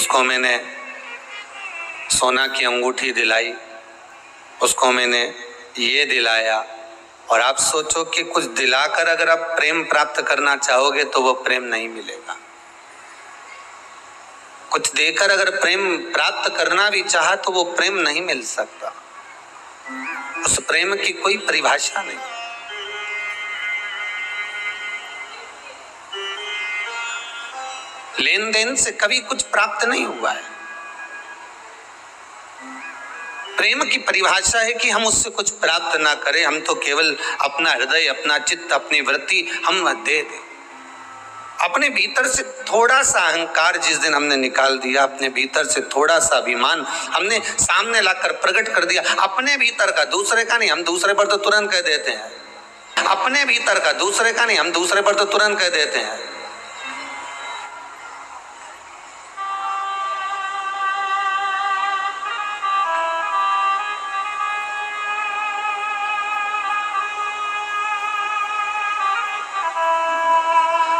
उसको मैंने सोना की अंगूठी दिलाई, उसको मैंने ये दिलाया। और आप सोचो कि कुछ दिलाकर अगर आप प्रेम प्राप्त करना चाहोगे तो वो प्रेम नहीं मिलेगा। कुछ देकर अगर प्रेम प्राप्त करना भी चाहा तो वो प्रेम नहीं मिल सकता। उस प्रेम की कोई परिभाषा नहीं। लेन देन से कभी कुछ प्राप्त नहीं हुआ है। प्रेम की परिभाषा है कि हम उससे कुछ प्राप्त ना करें, हम तो केवल अपना हृदय, अपना चित्त, अपनी वृत्ति हम दे दें। अपने भीतर से थोड़ा सा अहंकार जिस दिन हमने निकाल दिया, अपने भीतर से थोड़ा सा अभिमान हमने सामने लाकर प्रकट कर दिया, अपने भीतर का, दूसरे का नहीं। हम दूसरे पर तो तुरंत कह देते हैं, अपने भीतर का, दूसरे का नहीं। हम दूसरे पर तो तुरंत कह देते हैं।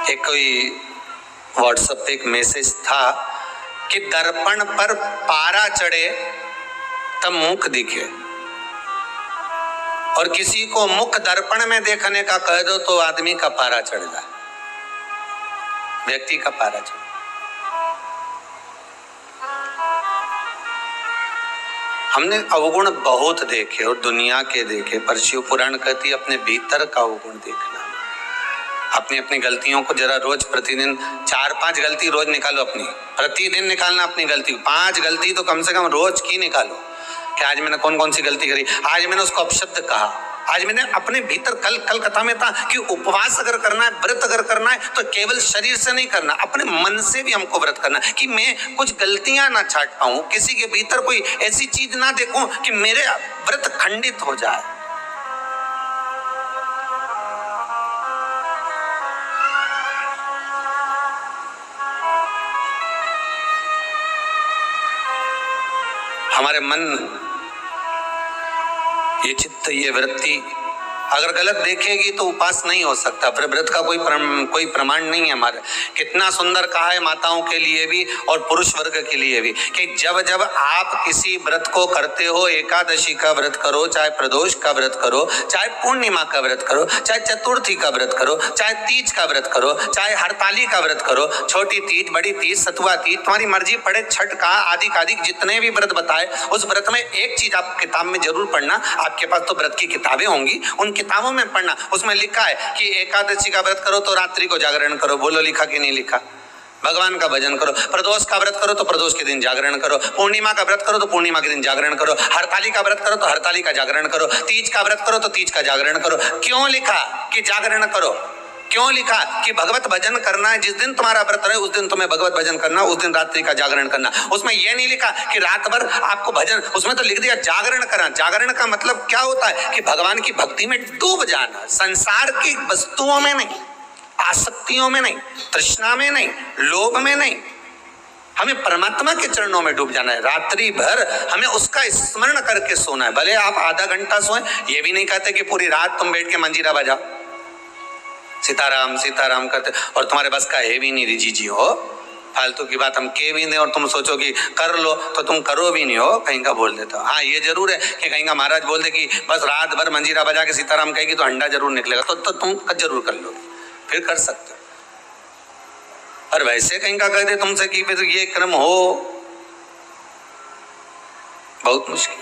एक कोई व्हाट्सएप पे एक मैसेज था कि दर्पण पर पारा चढ़े तब मुख दिखे, और किसी को मुख दर्पण में देखने का कह दो तो आदमी का पारा चढ़ जाए, व्यक्ति का पारा चढ़। हमने अवगुण बहुत देखे और दुनिया के देखे, पर शिव पुराण कहती है अपने भीतर का अवगुण देखना। अपनी अपनी गलतियों को जरा रोज प्रतिदिन 4-5 गलती रोज निकालो, अपनी प्रतिदिन निकालना अपनी गलती। 5 गलती तो कम से कम रोज की निकालो कि आज मैंने कौन कौन सी गलती करी, आज मैंने उसको अपशब्द कहा, आज मैंने अपने भीतर, कल कथा में था कि उपवास अगर करना है, व्रत अगर करना है तो केवल शरीर से नहीं करना, अपने मन से भी हमको व्रत करना कि मैं कुछ गलतियां ना छाट पाऊं, किसी के भीतर कोई ऐसी चीज ना देखूं कि मेरे व्रत खंडित हो जाए। हमारे मन, ये चित्त, ये वृत्ति अगर गलत देखेगी तो उपास नहीं हो सकता, फिर व्रत का कोई प्रमाण नहीं है हमारे। कितना सुंदर कहा है माताओं के लिए भी और पुरुष वर्ग के लिए भी कि जब जब आप किसी व्रत को करते हो, एकादशी का व्रत करो, चाहे प्रदोष का व्रत करो, चाहे पूर्णिमा का व्रत करो, चाहे चतुर्थी का व्रत करो, चाहे तीज का व्रत करो, चाहे हरताली का व्रत करो, छोटी तीज, बड़ी तीज, सतुआ तीज, तुम्हारी मर्जी पड़े, छठ का, आदि जितने भी व्रत बताए, उस व्रत में एक चीज आप किताब में जरूर पढ़ना। आपके पास तो व्रत की किताबें होंगी, उन किताबों में पढ़ना, उसमें लिखा है कि एकादशी का व्रत करो तो रात्रि को जागरण करो। बोलो लिखा कि नहीं लिखा? भगवान का भजन करो। प्रदोष का व्रत करो तो प्रदोष के दिन जागरण करो। पूर्णिमा का व्रत करो तो पूर्णिमा के दिन जागरण करो। हरताली का व्रत करो तो हरताली का जागरण करो। तीज का व्रत करो तो तीज का जागरण करो। क्यों लिखा कि जागरण करो? क्यों लिखा कि भगवत भजन करना है? जिस दिन तुम्हारा व्रत रहे उस दिन तुम्हें भगवत भजन करना, उस दिन रात्रि का जागरण करना। उसमें यह नहीं लिखा कि रात भर आपको भजन, उसमें तो लिख दिया जागरण करना। जागरण का मतलब क्या होता है कि भगवान की भक्ति में डूब जाना, संसार की वस्तुओं में नहीं, आसक्तियों में नहीं, तृष्णा में नहीं, लोभ में नहीं, हमें परमात्मा के चरणों में डूब जाना है। रात्रि भर हमें उसका स्मरण करके सोना है। भले आप आधा घंटा सोएं, ये भी नहीं कहते कि पूरी रात तुम बैठ के मंजीरा बजाओ, सीताराम सीताराम करते, और तुम्हारे बस का है भी नहीं जी हो, फालतू की बात हम के भी नहीं, और तुम सोचो कि कर लो तो तुम करो भी नहीं हो, कहीं का बोल देते हो। हाँ ये जरूर है कि कहीं का महाराज बोल दे कि बस रात भर मंजीरा बजा के सीताराम कहेगी तो अंडा जरूर निकलेगा, तो तुम जरूर कर लोगे, फिर कर सकते हो। और वैसे कहीं का कह दे तुमसे कि फिर ये क्रम हो, बहुत मुश्किल।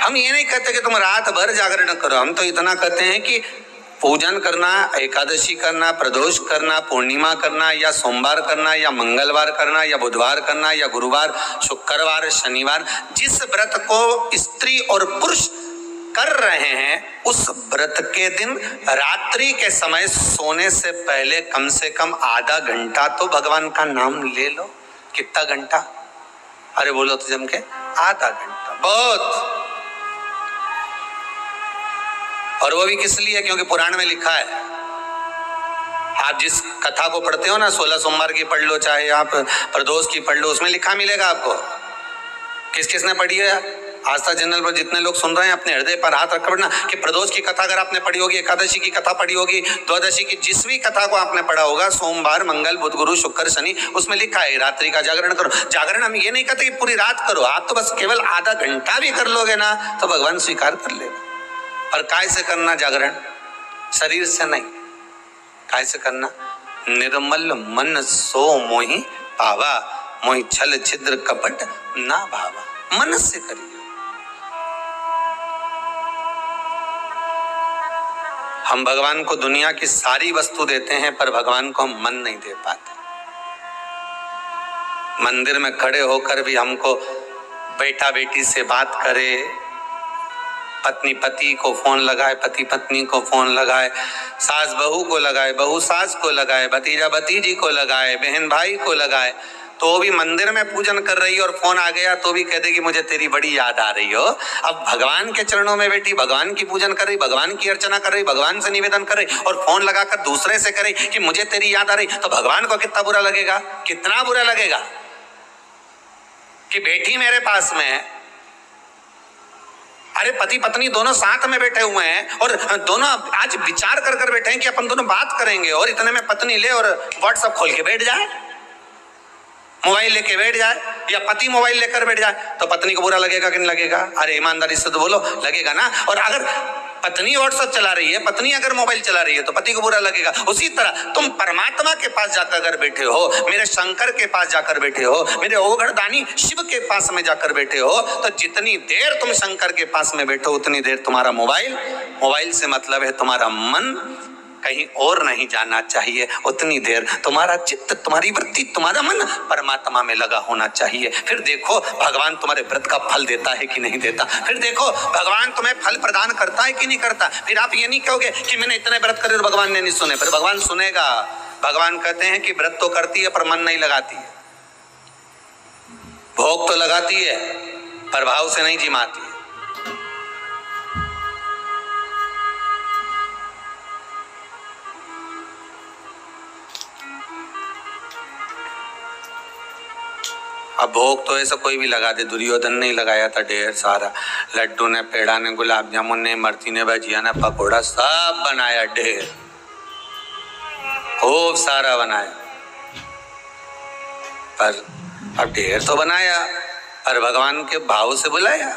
हम ये नहीं कहते कि तुम रात भर जागरण करो, हम तो इतना कहते हैं कि पूजन करना, एकादशी करना, प्रदोष करना, पूर्णिमा करना, या सोमवार करना, या मंगलवार करना, या बुधवार करना, या गुरुवार, शुक्रवार, शनिवार, जिस व्रत को स्त्री और पुरुष कर रहे हैं उस व्रत के दिन रात्रि के समय सोने से पहले कम से कम आधा घंटा तो भगवान का नाम ले लो। कितना घंटा? अरे बोलो तो जम के, आधा घंटा बहुत। और वो भी किस लिए? क्योंकि पुराण में लिखा है। आप जिस कथा को पढ़ते हो ना, 16 सोमवार की पढ़ लो, चाहे आप प्रदोष की पढ़ लो, उसमें लिखा मिलेगा आपको। किस किसने पढ़ी है? आस्था चैनल पर जितने लोग सुन रहे हैं अपने हृदय पर हाथ रख ना कि प्रदोष की कथा अगर आपने पढ़ी होगी, एकादशी की कथा पढ़ी होगी, द्वादशी की जिस भी कथा को आपने पढ़ा होगा, सोमवार मंगल बुध गुरु शुक्र शनि, उसमें लिखा है रात्रि का जागरण करो। जागरण हम ये नहीं कहते कि पूरी रात करो, आप तो बस केवल आधा घंटा भी कर लोगे ना तो भगवान स्वीकार कर लेगा। और काय से करना जागरण? शरीर से नहीं, काय से करना? निर्मल मन सो मोहि पावा, मोहि छल छिद्र कपट ना भावा। मन से करिए। हम भगवान को दुनिया की सारी वस्तु देते हैं पर भगवान को हम मन नहीं दे पाते। मंदिर में खड़े होकर भी हमको बेटा बेटी से बात करे, पत्नी पति को फोन लगाए, पति पत्नी को फोन लगाए, सास बहू को लगाए, बहू सास को लगाए, भतीजा भतीजी को लगाए, बहन भाई को लगाए, तो भी मंदिर में पूजन कर रही है और फोन आ गया तो भी कह देगी मुझे तेरी बड़ी याद आ रही हो। अब भगवान के चरणों में बैठी भगवान की पूजन कर रही, भगवान की अर्चना कर रही, भगवान से निवेदन कर रही और फोन लगाकर दूसरे से करे कि मुझे तेरी याद आ रही, तो भगवान को कितना बुरा लगेगा? कितना बुरा लगेगा कि बेटी मेरे पास में है, अरे पति पत्नी दोनों साथ में बैठे हुए हैं और दोनों आज विचार कर कर बैठे हैं कि अपन दोनों बात करेंगे, और इतने में पत्नी ले और व्हाट्सएप खोल के बैठ जाए, मोबाइल लेके बैठ जाए, या पति मोबाइल लेकर बैठ जाए, तो पत्नी को बुरा लगेगा कि नहीं लगेगा? अरे ईमानदारी से तो बोलो, लगेगा ना। और अगर पत्नी व्हाट्सएप चला रही है, पत्नी अगर मोबाइल चला रही है तो पति को बुरा लगेगा। उसी तरह तुम परमात्मा के पास जाकर अगर बैठे हो, मेरे शंकर के पास जाकर बैठे हो, मेरे ओघड़दानी शिव के पास में जाकर बैठे हो, तो जितनी देर तुम शंकर के पास में बैठो उतनी देर तुम्हारा मोबाइल से मतलब है तुम्हारा मन कहीं और नहीं जाना चाहिए, उतनी देर तुम्हारा चित्त, तुम्हारी वृत्ति, तुम्हारा मन परमात्मा में लगा होना चाहिए। फिर देखो भगवान तुम्हारे व्रत का फल देता है कि नहीं देता, फिर देखो भगवान तुम्हें फल प्रदान करता है कि नहीं करता। फिर आप ये नहीं कहोगे कि मैंने इतने व्रत करे और भगवान ने नहीं सुने, फिर भगवान सुनेगा। भगवान कहते हैं कि व्रत तो करती है पर मन नहीं लगाती है, भोग तो लगाती है पर भाव से नहीं जिमाती है। अब भोग तो ऐसा कोई भी लगा दे, दुर्योधन ने लगाया था ढेर सारा, लड्डू ने, पेड़ा ने, गुलाब जामुन ने, इमरती ने, भजिया ने, पकौड़ा सब बनाया, ढेर खूब सारा बनाया, पर अब ढेर तो बनाया पर भगवान के भाव से बुलाया।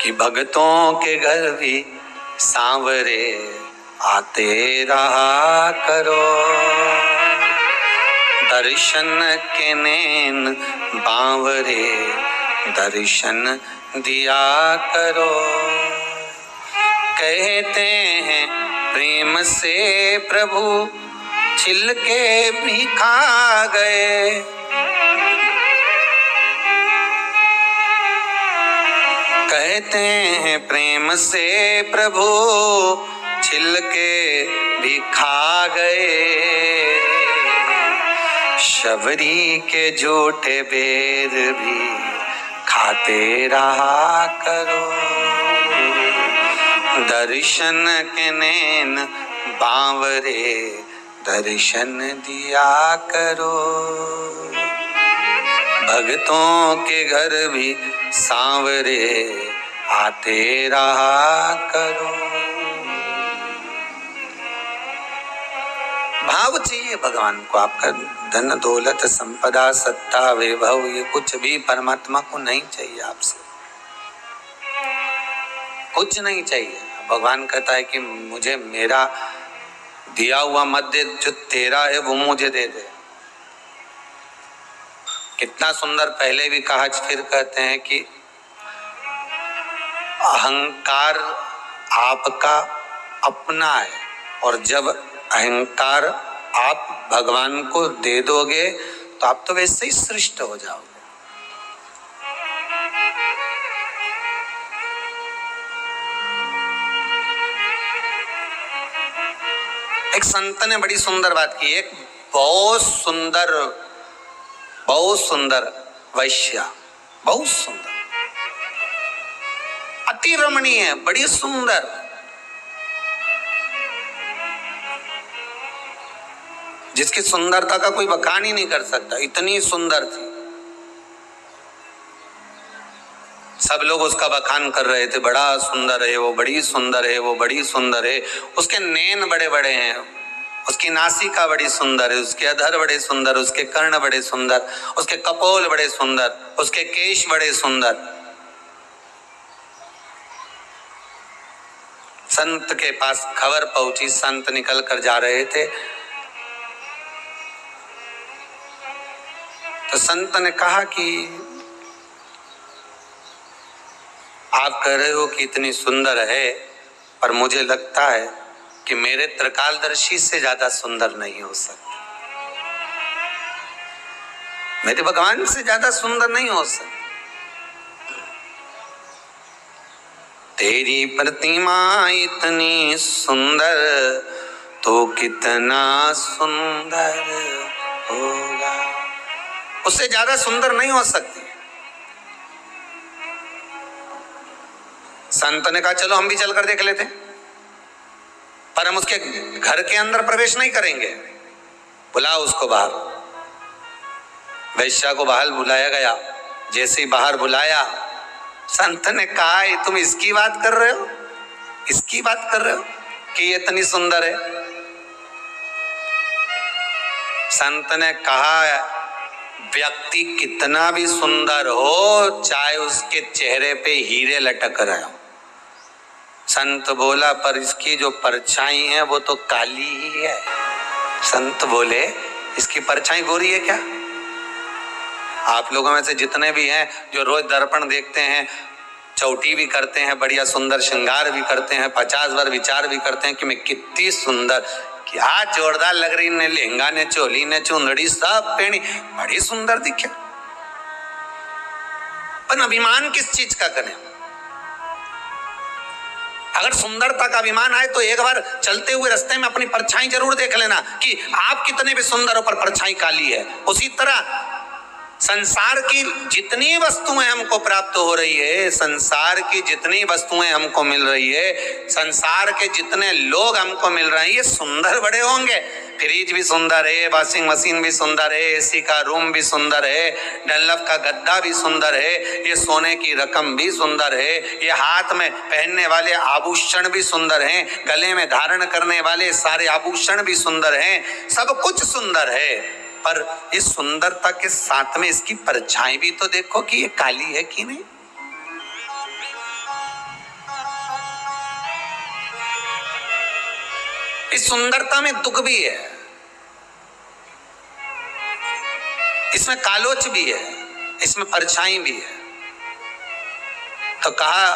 कि भक्तों के घर भी सांवरे आते रहा करो, दर्शन के नैन बांवरे दर्शन दिया करो। कहते हैं प्रेम से प्रभु छिल के भी खा गए, कहते हैं प्रेम से प्रभु छिल के भी खा गए, शबरी के झूठे बेर भी खाते रहा करो, दर्शन के नैन बांवरे दर्शन दिया करो। भक्तों के घर भी सांवरे आते रहा करो। भाव चाहिए भगवान को। आपका धन दौलत संपदा सत्ता वैभव ये कुछ भी परमात्मा को नहीं चाहिए, आपसे कुछ नहीं चाहिए। भगवान कहता है कि मुझे मेरा दिया हुआ मत दे, जो तेरा है वो मुझे दे दे। कितना सुंदर पहले भी कहा, फिर कहते हैं कि अहंकार आपका अपना है, और जब अहंकार आप भगवान को दे दोगे तो आप तो वैसे ही श्रेष्ठ हो जाओगे। एक संत ने बड़ी सुंदर बात की, एक बहुत सुंदर वैश्या, बहुत सुंदर, अति रमणीय, बड़ी सुंदर, जिसकी सुंदरता का कोई बखान ही नहीं कर सकता, इतनी सुंदर थी। सब लोग उसका बखान कर रहे थे, बड़ा सुंदर है वो, बड़ी सुंदर है वो, बड़ी सुंदर है। उसके नैन बड़े बड़े हैं, उसकी नासिका बड़ी सुंदर है, उसके अधर बड़े सुंदर, उसके कर्ण बड़े सुंदर, उसके कपोल बड़े सुंदर, उसके केश बड़े सुंदर। संत के पास खबर पहुंची, संत निकल कर जा रहे थे, तो संत ने कहा कि आप कह रहे हो कि इतनी सुंदर है, पर मुझे लगता है कि मेरे त्रिकालदर्शी से ज्यादा सुंदर नहीं हो सकता, मेरे भगवान से ज्यादा सुंदर नहीं हो सकता। तेरी प्रतिमा इतनी सुंदर तो कितना सुंदर होगा, उससे ज्यादा सुंदर नहीं हो सकती। संत ने कहा चलो हम भी चलकर देख लेते, पर हम उसके घर के अंदर प्रवेश नहीं करेंगे, बुलाओ उसको बाहर। वैश्या को बाहर बुलाया गया। जैसे ही बाहर बुलाया, संत ने कहा तुम इसकी बात कर रहे हो, इसकी बात कर रहे हो कि ये इतनी सुंदर है? संत ने कहा व्यक्ति कितना भी सुंदर हो, चाहे उसके चेहरे पे हीरे लटक रहे हो। संत बोला पर इसकी जो परछाई है वो तो काली ही है। संत बोले इसकी परछाई गोरी है क्या? आप लोगों में से जितने भी हैं जो रोज दर्पण देखते हैं, चौटी भी करते हैं, बढ़िया सुंदर श्रृंगार भी करते हैं, 50 बार विचार भी करते हैं कि मैं कितनी सुंदर, क्या जोरदार लग रही, ने लहंगा ने चोली ने चुंदड़ी सब पहनी, बड़ी सुंदर दिखे, पर अभिमान किस चीज का करें? अगर सुंदरता का अभिमान आए तो एक बार चलते हुए रास्ते में अपनी परछाई जरूर देख लेना कि आप कितने भी सुंदर हो पर परछाई काली है। उसी तरह संसार की जितनी वस्तुएं हमको प्राप्त हो रही है, संसार की जितनी वस्तुएं हमको मिल रही है, संसार के जितने लोग हमको मिल रहे हैं, ये सुंदर बड़े होंगे। फ्रिज भी सुंदर है, वॉशिंग मशीन भी सुंदर है, एसी का रूम भी सुंदर है, डनलप का गद्दा भी सुंदर है, ये सोने की रकम भी सुंदर है, ये हाथ में पहनने वाले आभूषण भी सुंदर हैं, गले में धारण करने वाले सारे आभूषण भी सुंदर हैं, सब कुछ सुंदर है। पर इस सुंदरता के साथ में इसकी परछाई भी तो देखो कि ये काली है कि नहीं। इस सुंदरता में दुख भी है, इसमें कालोच भी है, इसमें परछाई भी है। तो कहा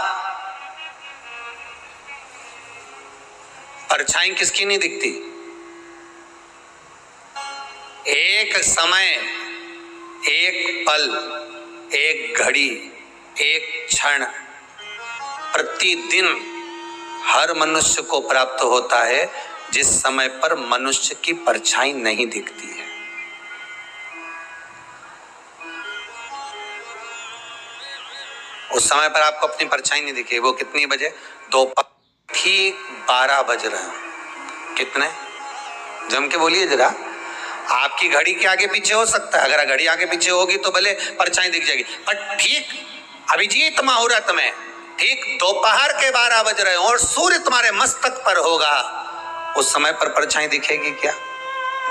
परछाई किसकी नहीं दिखती? एक समय, एक पल, एक घड़ी, एक क्षण प्रतिदिन हर मनुष्य को प्राप्त होता है जिस समय पर मनुष्य की परछाई नहीं दिखती है। उस समय पर आपको अपनी परछाई नहीं दिखी। वो कितनी बजे? दोपहर ठीक 12 बज रहे हैं। कितने? जम के बोलिए जरा। आपकी घड़ी के आगे पीछे हो सकता है, अगर घड़ी आगे पीछे होगी तो भले परछाई दिख जाएगी, पर ठीक अभिजीत मुहूर्त में ठीक दोपहर के 12 बज रहे हो और सूर्य तुम्हारे मस्तक पर होगा, उस समय पर परछाई दिखेगी क्या?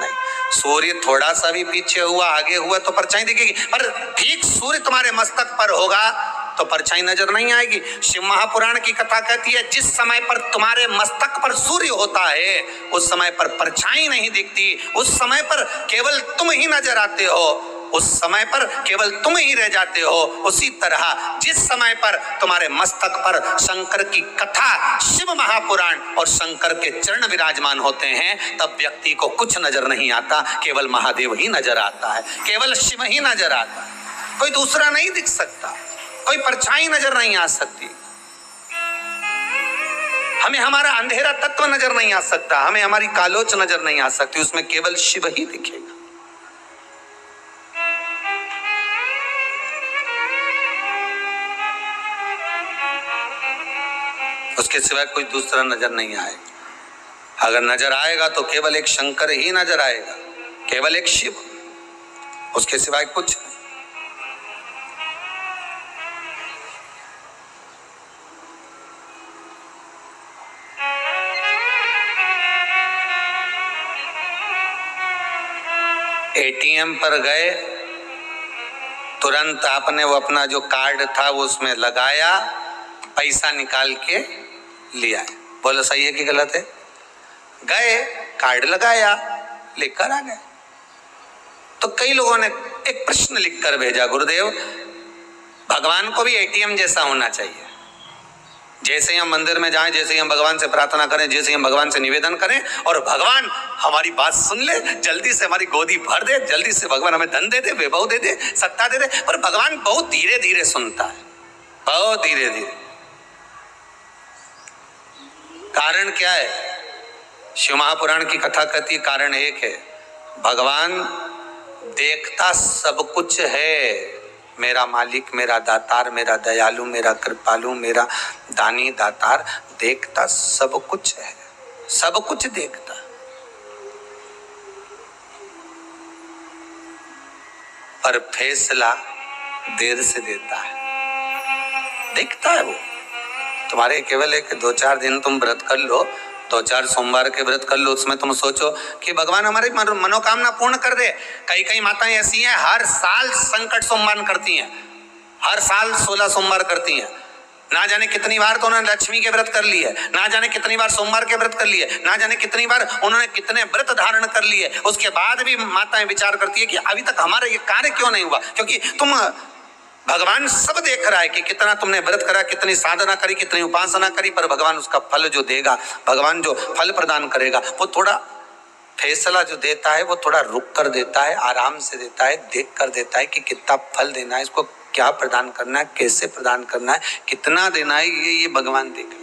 नहीं। सूर्य थोड़ा सा भी पीछे हुआ, आगे हुआ तो परछाई दिखेगी, पर ठीक सूर्य तुम्हारे मस्तक पर होगा तो परछाई नजर नहीं आएगी। शिव महापुराण की कथा कहती है जिस समय पर तुम्हारे मस्तक पर सूर्य होता है उस समय पर परछाई नहीं दिखती, उस समय पर केवल तुम ही नजर आते हो, उस समय पर केवल तुम ही रह जाते हो। उसी तरह जिस समय पर तुम्हारे मस्तक पर शंकर की कथा, शिव महापुराण और शंकर के चरण विराजमान होते हैं तब व्यक्ति को कुछ नजर नहीं आता, केवल महादेव ही नजर आता है, केवल शिव ही नजर आता है, कोई दूसरा नहीं दिख सकता, कोई परछाई नजर नहीं आ सकती। हमें हमारा अंधेरा तत्व नजर नहीं आ सकता, हमें हमारी कालोच नजर नहीं आ सकती, उसमें केवल शिव ही दिखेगा। उसके सिवाय कोई दूसरा नजर नहीं आएगा। अगर नजर आएगा तो केवल एक शंकर ही नजर आएगा। केवल एक शिव, उसके सिवाय कुछ नहीं। एटीएम पर गए, तुरंत आपने वो अपना जो कार्ड था वो उसमें लगाया, पैसा निकाल के लिया। बोलो सही है कि गलत है? गए, कार्ड लगाया, लेकर आ गए। तो कई लोगों ने एक प्रश्न लिखकर भेजा, गुरुदेव भगवान को भी एटीएम जैसा होना चाहिए। जैसे ही हम मंदिर में जाएं, जैसे ही हम भगवान से प्रार्थना करें, जैसे ही हम भगवान से निवेदन करें और भगवान हमारी बात सुन ले, जल्दी से हमारी गोदी भर दे, जल्दी से भगवान हमें धन दे दे, वैभव दे दे, सत्ता दे दे। पर भगवान बहुत धीरे धीरे सुनता है, बहुत धीरे धीरे। कारण क्या है? शिव महापुराण की कथा कहती है कारण एक है, भगवान देखता सब कुछ है। मेरा मालिक, मेरा दातार, मेरा दयालु, मेरा कृपालु, मेरा दानी दातार देखता सब कुछ है, सब कुछ देखता। पर फैसला देर से देता है। देखता है वो। तुम्हारे केवल एक 2-4 दिन तुम व्रत कर लो, 2-4 सोमवार के व्रत कर लो, उसमें तुम सोचो कि भगवान हमारी मनोकामना पूर्ण कर दे। कई कई माताएं ऐसी हैं हर साल संकट सोमवार करती हैं, हर साल 16 सोमवार करती हैं। ना जाने कितनी बार तो उन्होंने लक्ष्मी के व्रत कर लिए, ना जाने कितनी बार सोमवार के व्रत कर लिए, ना जाने कितनी बार उन्होंने कितने व्रत धारण कर लिए। उसके बाद भी माताएं विचार करती है कि अभी तक हमारा ये कार्य क्यों नहीं हुआ। क्योंकि तुम, भगवान सब देख रहा है कि कितना तुमने व्रत करा, कितनी साधना करी, कितनी उपासना करी, पर भगवान उसका फल जो देगा, भगवान जो फल प्रदान करेगा, वो थोड़ा फैसला जो देता है वो थोड़ा रुक कर देता है, आराम से देता है, देख कर देता है कि कितना फल देना है, इसको क्या प्रदान करना है, कैसे प्रदान करना है, कितना देना है, ये भगवान देख लेता।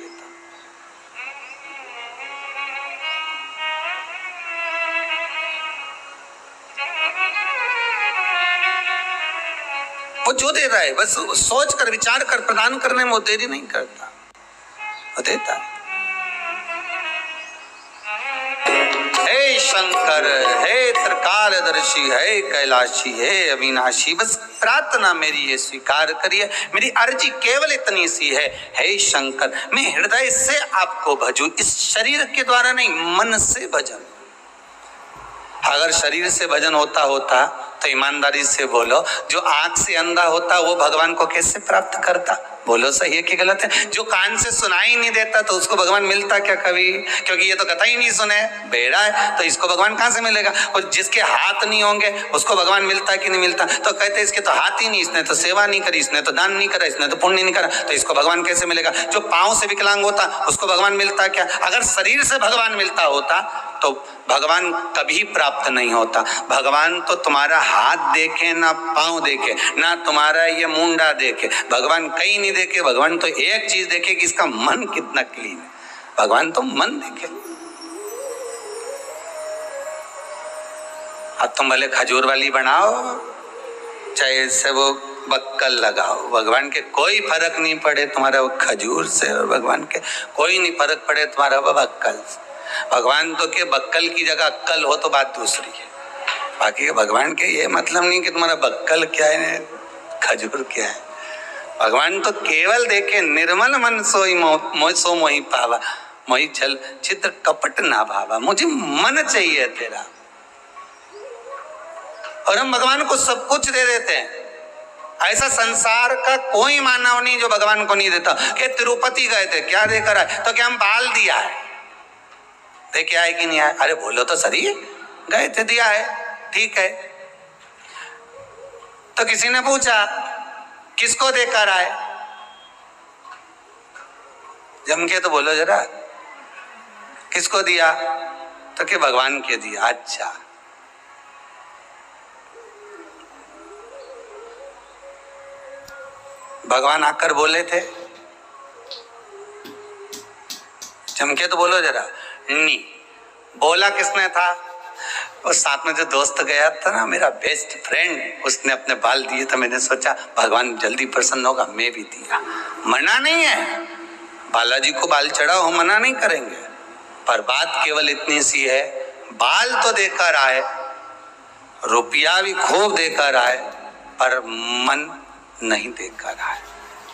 वो जो दे रहा है बस सोच कर विचार कर प्रदान करने में वो देरी नहीं करता, वो देता है। हे शंकर, हे त्रिकालदर्शी, हे कैलाशी, हे अविनाशी, बस प्रार्थना मेरी ये स्वीकार करिए। मेरी अर्जी केवल इतनी सी है, हे शंकर मैं हृदय से आपको भजूं, इस शरीर के द्वारा नहीं, मन से भजन। अगर शरीर से भजन होता तो ईमानदारी से बोलो, जो आंख से अंधा होता वो भगवान को कैसे प्राप्त करता? बोलो सही है कि गलत है? जो कान से सुनाई नहीं देता तो उसको भगवान मिलता क्या कभी? क्योंकि ये तो कथा ही नहीं सुने, बेड़ा है, तो इसको भगवान कहां से मिलेगा? और जिसके हाथ नहीं होंगे उसको भगवान मिलता कि नहीं मिलता? तो कहते इसके तो हाथ ही नहीं, इसने तो सेवा नहीं करी, इसने तो दान नहीं करा, इसने तो पुण्य नहीं करा, तो इसको भगवान कैसे मिलेगा? जो पांव से विकलांग होता उसको भगवान मिलता क्या? अगर शरीर से भगवान मिलता होता तो भगवान कभी प्राप्त नहीं होता। भगवान तो तुम्हारा हाथ देखे ना पांव देखे, ना तुम्हारा ये मुंडा देखे, भगवान कहीं नहीं देखे। भगवान तो एक चीज देखे कि इसका मन कितना क्लीन है, भगवान तो मन देखे। अब तुम भले खजूर वाली बनाओ चाहे इससे वो बक्कल लगाओ, भगवान के कोई फर्क नहीं पड़े तुम्हारा वो खजूर से, और भगवान के कोई नहीं फर्क पड़े तुम्हारा वो बक्कल से। भगवान तो के बक्कल की जगह अक्कल हो तो बात दूसरी है, बाकी भगवान के ये मतलब नहीं कि तुम्हारा बक्कल क्या है खजूर क्या है। भगवान तो केवल देखे निर्मल मन सोई सो मोहि पावा, मोहि छल चित्र कपट ना भावा। मुझे मन चाहिए तेरा, और हम भगवान को सब कुछ दे देते हैं। ऐसा संसार का कोई मानव नहीं जो भगवान को नहीं देता। कि तिरुपति गए थे, क्या देकर आए? तो क्या हम बाल दिया है, देखे आए कि नहीं आए? अरे बोलो तो सही, गए थे दिया है, ठीक है। तो किसी ने पूछा किसको देकर आए, जम के तो बोलो जरा, किसको दिया? तो कि भगवान के दिया। अच्छा, भगवान आकर बोले थे? जम के तो बोलो जरा। नहीं बोला किसने था? और साथ में जो दोस्त गया था ना, मेरा बेस्ट फ्रेंड, उसने अपने बाल दिए तो मैंने सोचा भगवान जल्दी प्रसन्न होगा, मैं भी दिया। मना नहीं है, बालाजी को बाल चढ़ाओ, हम मना नहीं करेंगे, पर बात केवल इतनी सी है, बाल तो देकर आए रुपया भी खूब देकर आए पर मन नहीं देकर आए।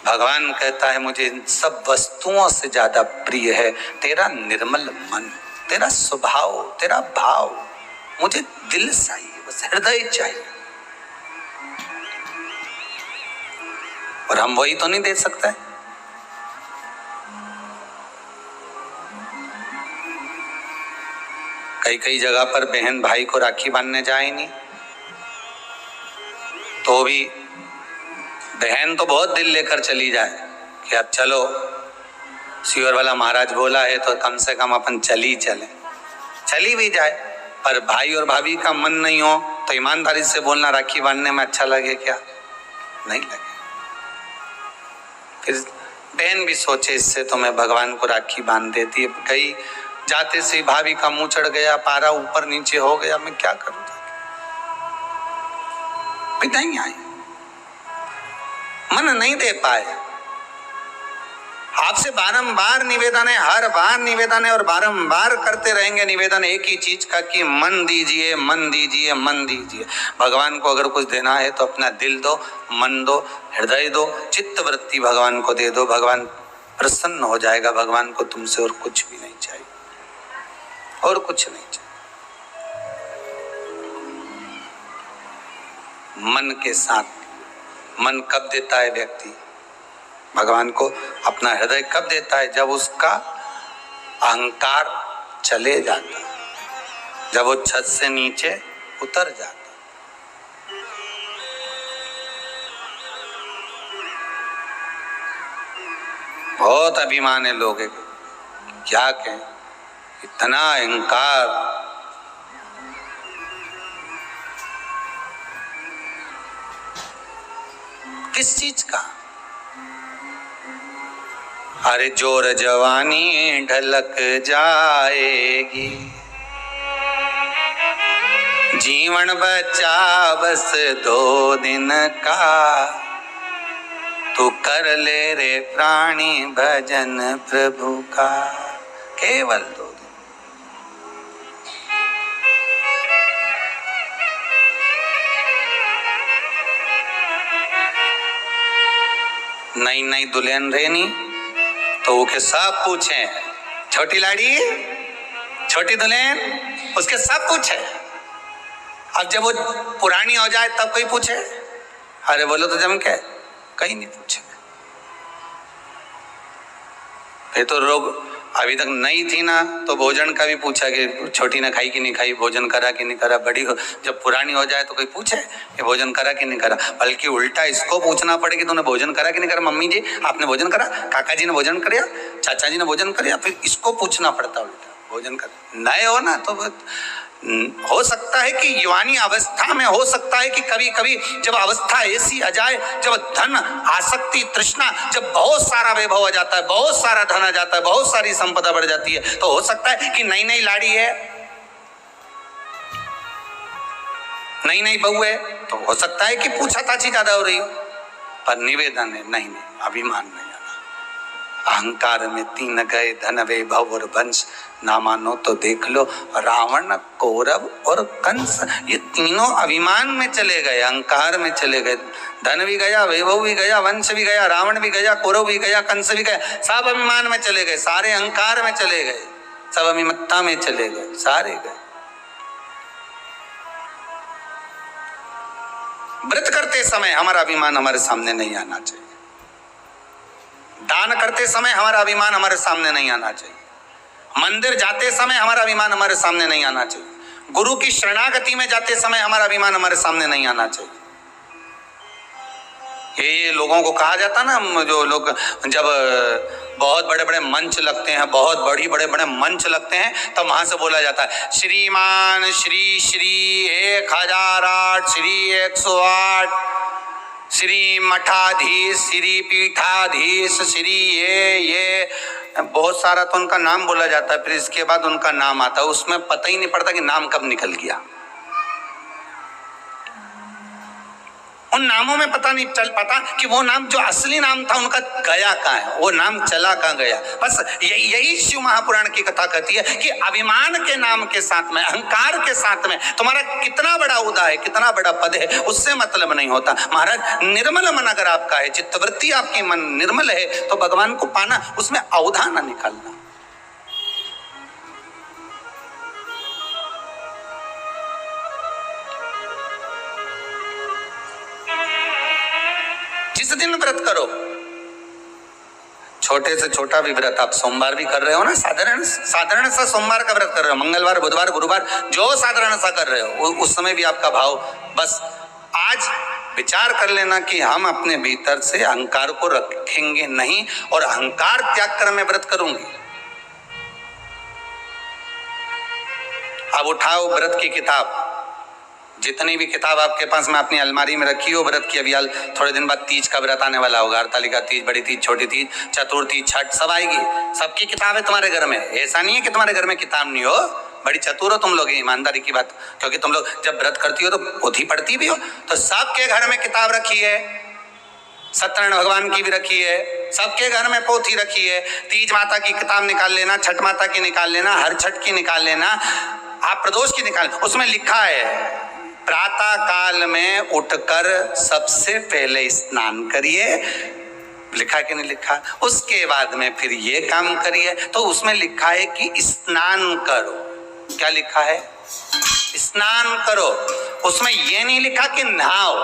भगवान कहता है मुझे इन सब वस्तुओं से ज्यादा प्रिय है तेरा निर्मल मन, तेरा स्वभाव, तेरा भाव। मुझे दिल चाहिए, बस हृदय चाहिए। और हम वही तो नहीं दे सकते। कई कई जगह पर बहन भाई को राखी बांधने जाए नहीं, तो भी बहन तो बहुत दिल लेकर चली जाए कि अब चलो, सीवर वाला महाराज बोला है तो कम से कम अपन चली भी जाए। पर भाई और भाभी का मन नहीं हो तो ईमानदारी से बोलना, राखी बांधने में अच्छा लगे क्या? नहीं लगे। फिर बहन भी सोचे इससे तो मैं भगवान को राखी बांध देती है। कई जाते से भाभी का मुंह चढ़ गया, पारा ऊपर नीचे हो गया, मैं क्या करूं? नहीं आई, मन नहीं दे पाए। आपसे बारंबार निवेदन है, हर बार निवेदन है और बारंबार करते रहेंगे निवेदन एक ही चीज का कि मन दीजिए, मन दीजिए, मन दीजिए। भगवान को अगर कुछ देना है तो अपना दिल दो, मन दो, हृदय दो, चित्त वृत्ति भगवान को दे दो। भगवान प्रसन्न हो जाएगा। भगवान को तुमसे और कुछ भी नहीं चाहिए, और कुछ नहीं चाहिए। मन के साथ, मन कब देता है व्यक्ति भगवान को? अपना हृदय कब देता है? जब उसका अहंकार चले जाता है, जब वो छत से नीचे उतर जाता है। बहुत अभिमान है लोगों को, क्या कहें, इतना अहंकार। किस चीज का? अरे जोर जवानी ढलक जाएगी, जीवन बचा बस 2 दिन का, तू कर ले रे प्राणी भजन प्रभु का। केवल 2 दिन। नई नई दुल्हन रहनी तो वो के सब पूछे, छोटी लाड़ी, छोटी दुल्हन, उसके सब पूछे। अब जब वो पुरानी हो जाए तब कोई पूछे? अरे बोलो तो जम के कहीं नहीं पूछे। फिर तो लोग अभी तक नहीं थी ना तो भोजन का भी पूछा कि छोटी ने खाई कि नहीं खाई, भोजन करा कि नहीं करा। बड़ी हो, जब पुरानी हो जाए तो कोई पूछे कि भोजन करा कि नहीं करा। बल्कि उल्टा इसको पूछना पड़े कि तूने भोजन करा कि नहीं करा। मम्मी जी आपने भोजन करा, काका जी ने भोजन किया, चाचा जी ने भोजन किया, फिर इसको पूछना पड़ता उल्टा भोजन कर। नए हो ना तो हो सकता है कि युवानी अवस्था में हो सकता है कि कभी कभी जब अवस्था ऐसी आ जाए, जब धन आसक्ति तृष्णा, जब बहुत सारा वैभव आ जाता है, बहुत सारा धन आ जाता है, बहुत सारी संपदा बढ़ जाती है, तो हो सकता है कि नई नई लाड़ी है, नई नई बहू है, तो हो सकता है कि पूछताछ ज्यादा हो रही हो। पर निवेदन है नहीं, अभिमान नहीं आना। अहंकार में 3 गए, धन वैभव और वंश, ना मानो तो देख लो रावण, कौरव और कंस, ये तीनों अभिमान में चले गए, अहंकार में चले गए। धन भी गया, वैभव भी गया, वंश भी गया, रावण भी गया, कौरव भी गया, कंस भी गया, सब अभिमान में चले गए, सारे अहंकार में चले गए, सब अभिमत्ता में चले गए, सारे गए। व्रत करते समय हमारा अभिमान हमारे सामने नहीं आना चाहिए। दान करते समय हमारा अभिमान हमारे सामने नहीं आना चाहिए। मंदिर जाते समय हमारा अभिमान हमारे सामने नहीं आना चाहिए। गुरु की शरणागति में जाते समय हमारा अभिमान हमारे सामने नहीं आना चाहिए। ये लोगों को कहा जाता ना, जो लोग जब बहुत बड़े बड़े मंच लगते हैं, बहुत बड़े बड़े मंच लगते हैं, तब वहां से बोला जाता है श्रीमान श्री श्री 1008 श्री 108 श्री मठाधीश श्री पीठाधीश श्री ये बहुत सारा तो उनका नाम बोला जाता है। फिर इसके बाद उनका नाम आता है, उसमें पता ही नहीं पड़ता कि नाम कब निकल गया। उन नामों में पता नहीं चल पाता कि वो नाम जो असली नाम था उनका गया कहाँ है, वो नाम चला कहाँ गया। बस यही शिव महापुराण की कथा कहती है कि अभिमान के नाम के साथ में, अहंकार के साथ में तुम्हारा कितना बड़ा उदा है, कितना बड़ा पद है, उससे मतलब नहीं होता। महाराज निर्मल मन अगर आपका है, चित्तवृत्ति आपकी मन निर्मल है, तो भगवान को पाना, उसमें औधा ना निकालना। जिस दिन व्रत करो, छोटे से छोटा भी व्रत, आप सोमवार भी कर रहे हो ना, साधारण सा सोमवार का व्रत कर रहे हो, मंगलवार बुधवार गुरुवार जो साधारण सा कर रहे हो, उस समय भी आपका भाव, बस आज विचार कर लेना कि हम अपने भीतर से अहंकार को रखेंगे नहीं और अहंकार त्याग कर मैं व्रत करूंगी। अब उठाओ व्रत की किताब, जितनी भी किताब आपके पास में अपनी अलमारी में रखी हो व्रत की, अभी थोड़े दिन बाद तीज का व्रत आने वाला होगा, हरतालिका तीज, बड़ी तीज, छोटी तीज, चतुर्थी, छठ, सब आएगी, सबकी किताब है तुम्हारे घर में। ऐसा नहीं है कि तुम्हारे घर में किताब नहीं हो, बड़ी चतुर हो तुम लोग, ईमानदारी की बात, क्योंकि तुम लोग जब व्रत करती हो तो पोथी पढ़ती भी हो, तो सबके घर में किताब रखी है, सत्यनारायण भगवान की भी रखी है, सबके घर में पोथी रखी है। तीज माता की किताब निकाल लेना, छठ माता की निकाल लेना, हर छठ की निकाल लेना, आप प्रदोष की निकाल, उसमें लिखा है प्रातः काल में उठकर सबसे पहले स्नान करिए, लिखा कि नहीं लिखा, उसके बाद में फिर ये काम करिए। तो उसमें लिखा है कि स्नान करो, क्या लिखा है, स्नान करो, उसमें ये नहीं लिखा कि नहाओ।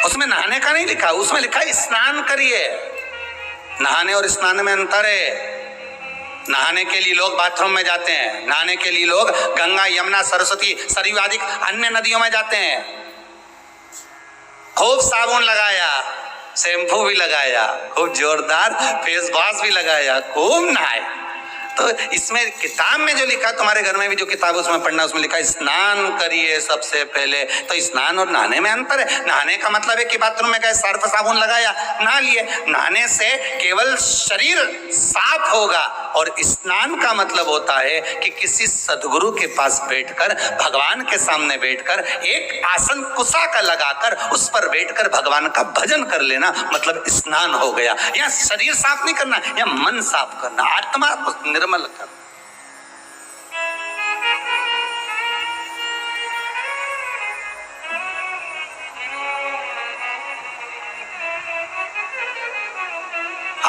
उसमें नहाने का नहीं लिखा, उसमें लिखा है स्नान करिए। नहाने और स्नान में अंतर है। नहाने के लिए लोग बाथरूम में जाते हैं, नहाने के लिए लोग गंगा यमुना सरस्वती सरयू आदि अन्य नदियों में जाते हैं, खूब साबुन लगाया, शैम्पू भी लगाया, खूब जोरदार फेस वॉश भी लगाया, खूब नहाए। तो इसमें किताब में जो लिखा, तुम्हारे घर में भी जो किताब उसमें पढ़ना, उसमें लिखा स्नान करिए सबसे पहले। तो स्नान और नहाने में अंतर है। नहाने का मतलब है कि बाथरूम में गए, सर्फ साबुन लगाया, नहा लिए। नहाने से केवल शरीर साफ होगा, और स्नान का मतलब होता है कि किसी सदगुरु के पास बैठकर, भगवान के सामने बैठकर, एक आसन कुशा का लगाकर उस पर बैठकर भगवान का भजन कर लेना, मतलब स्नान हो गया। या शरीर साफ नहीं करना, या मन साफ करना, आत्मा को निर्मल करना।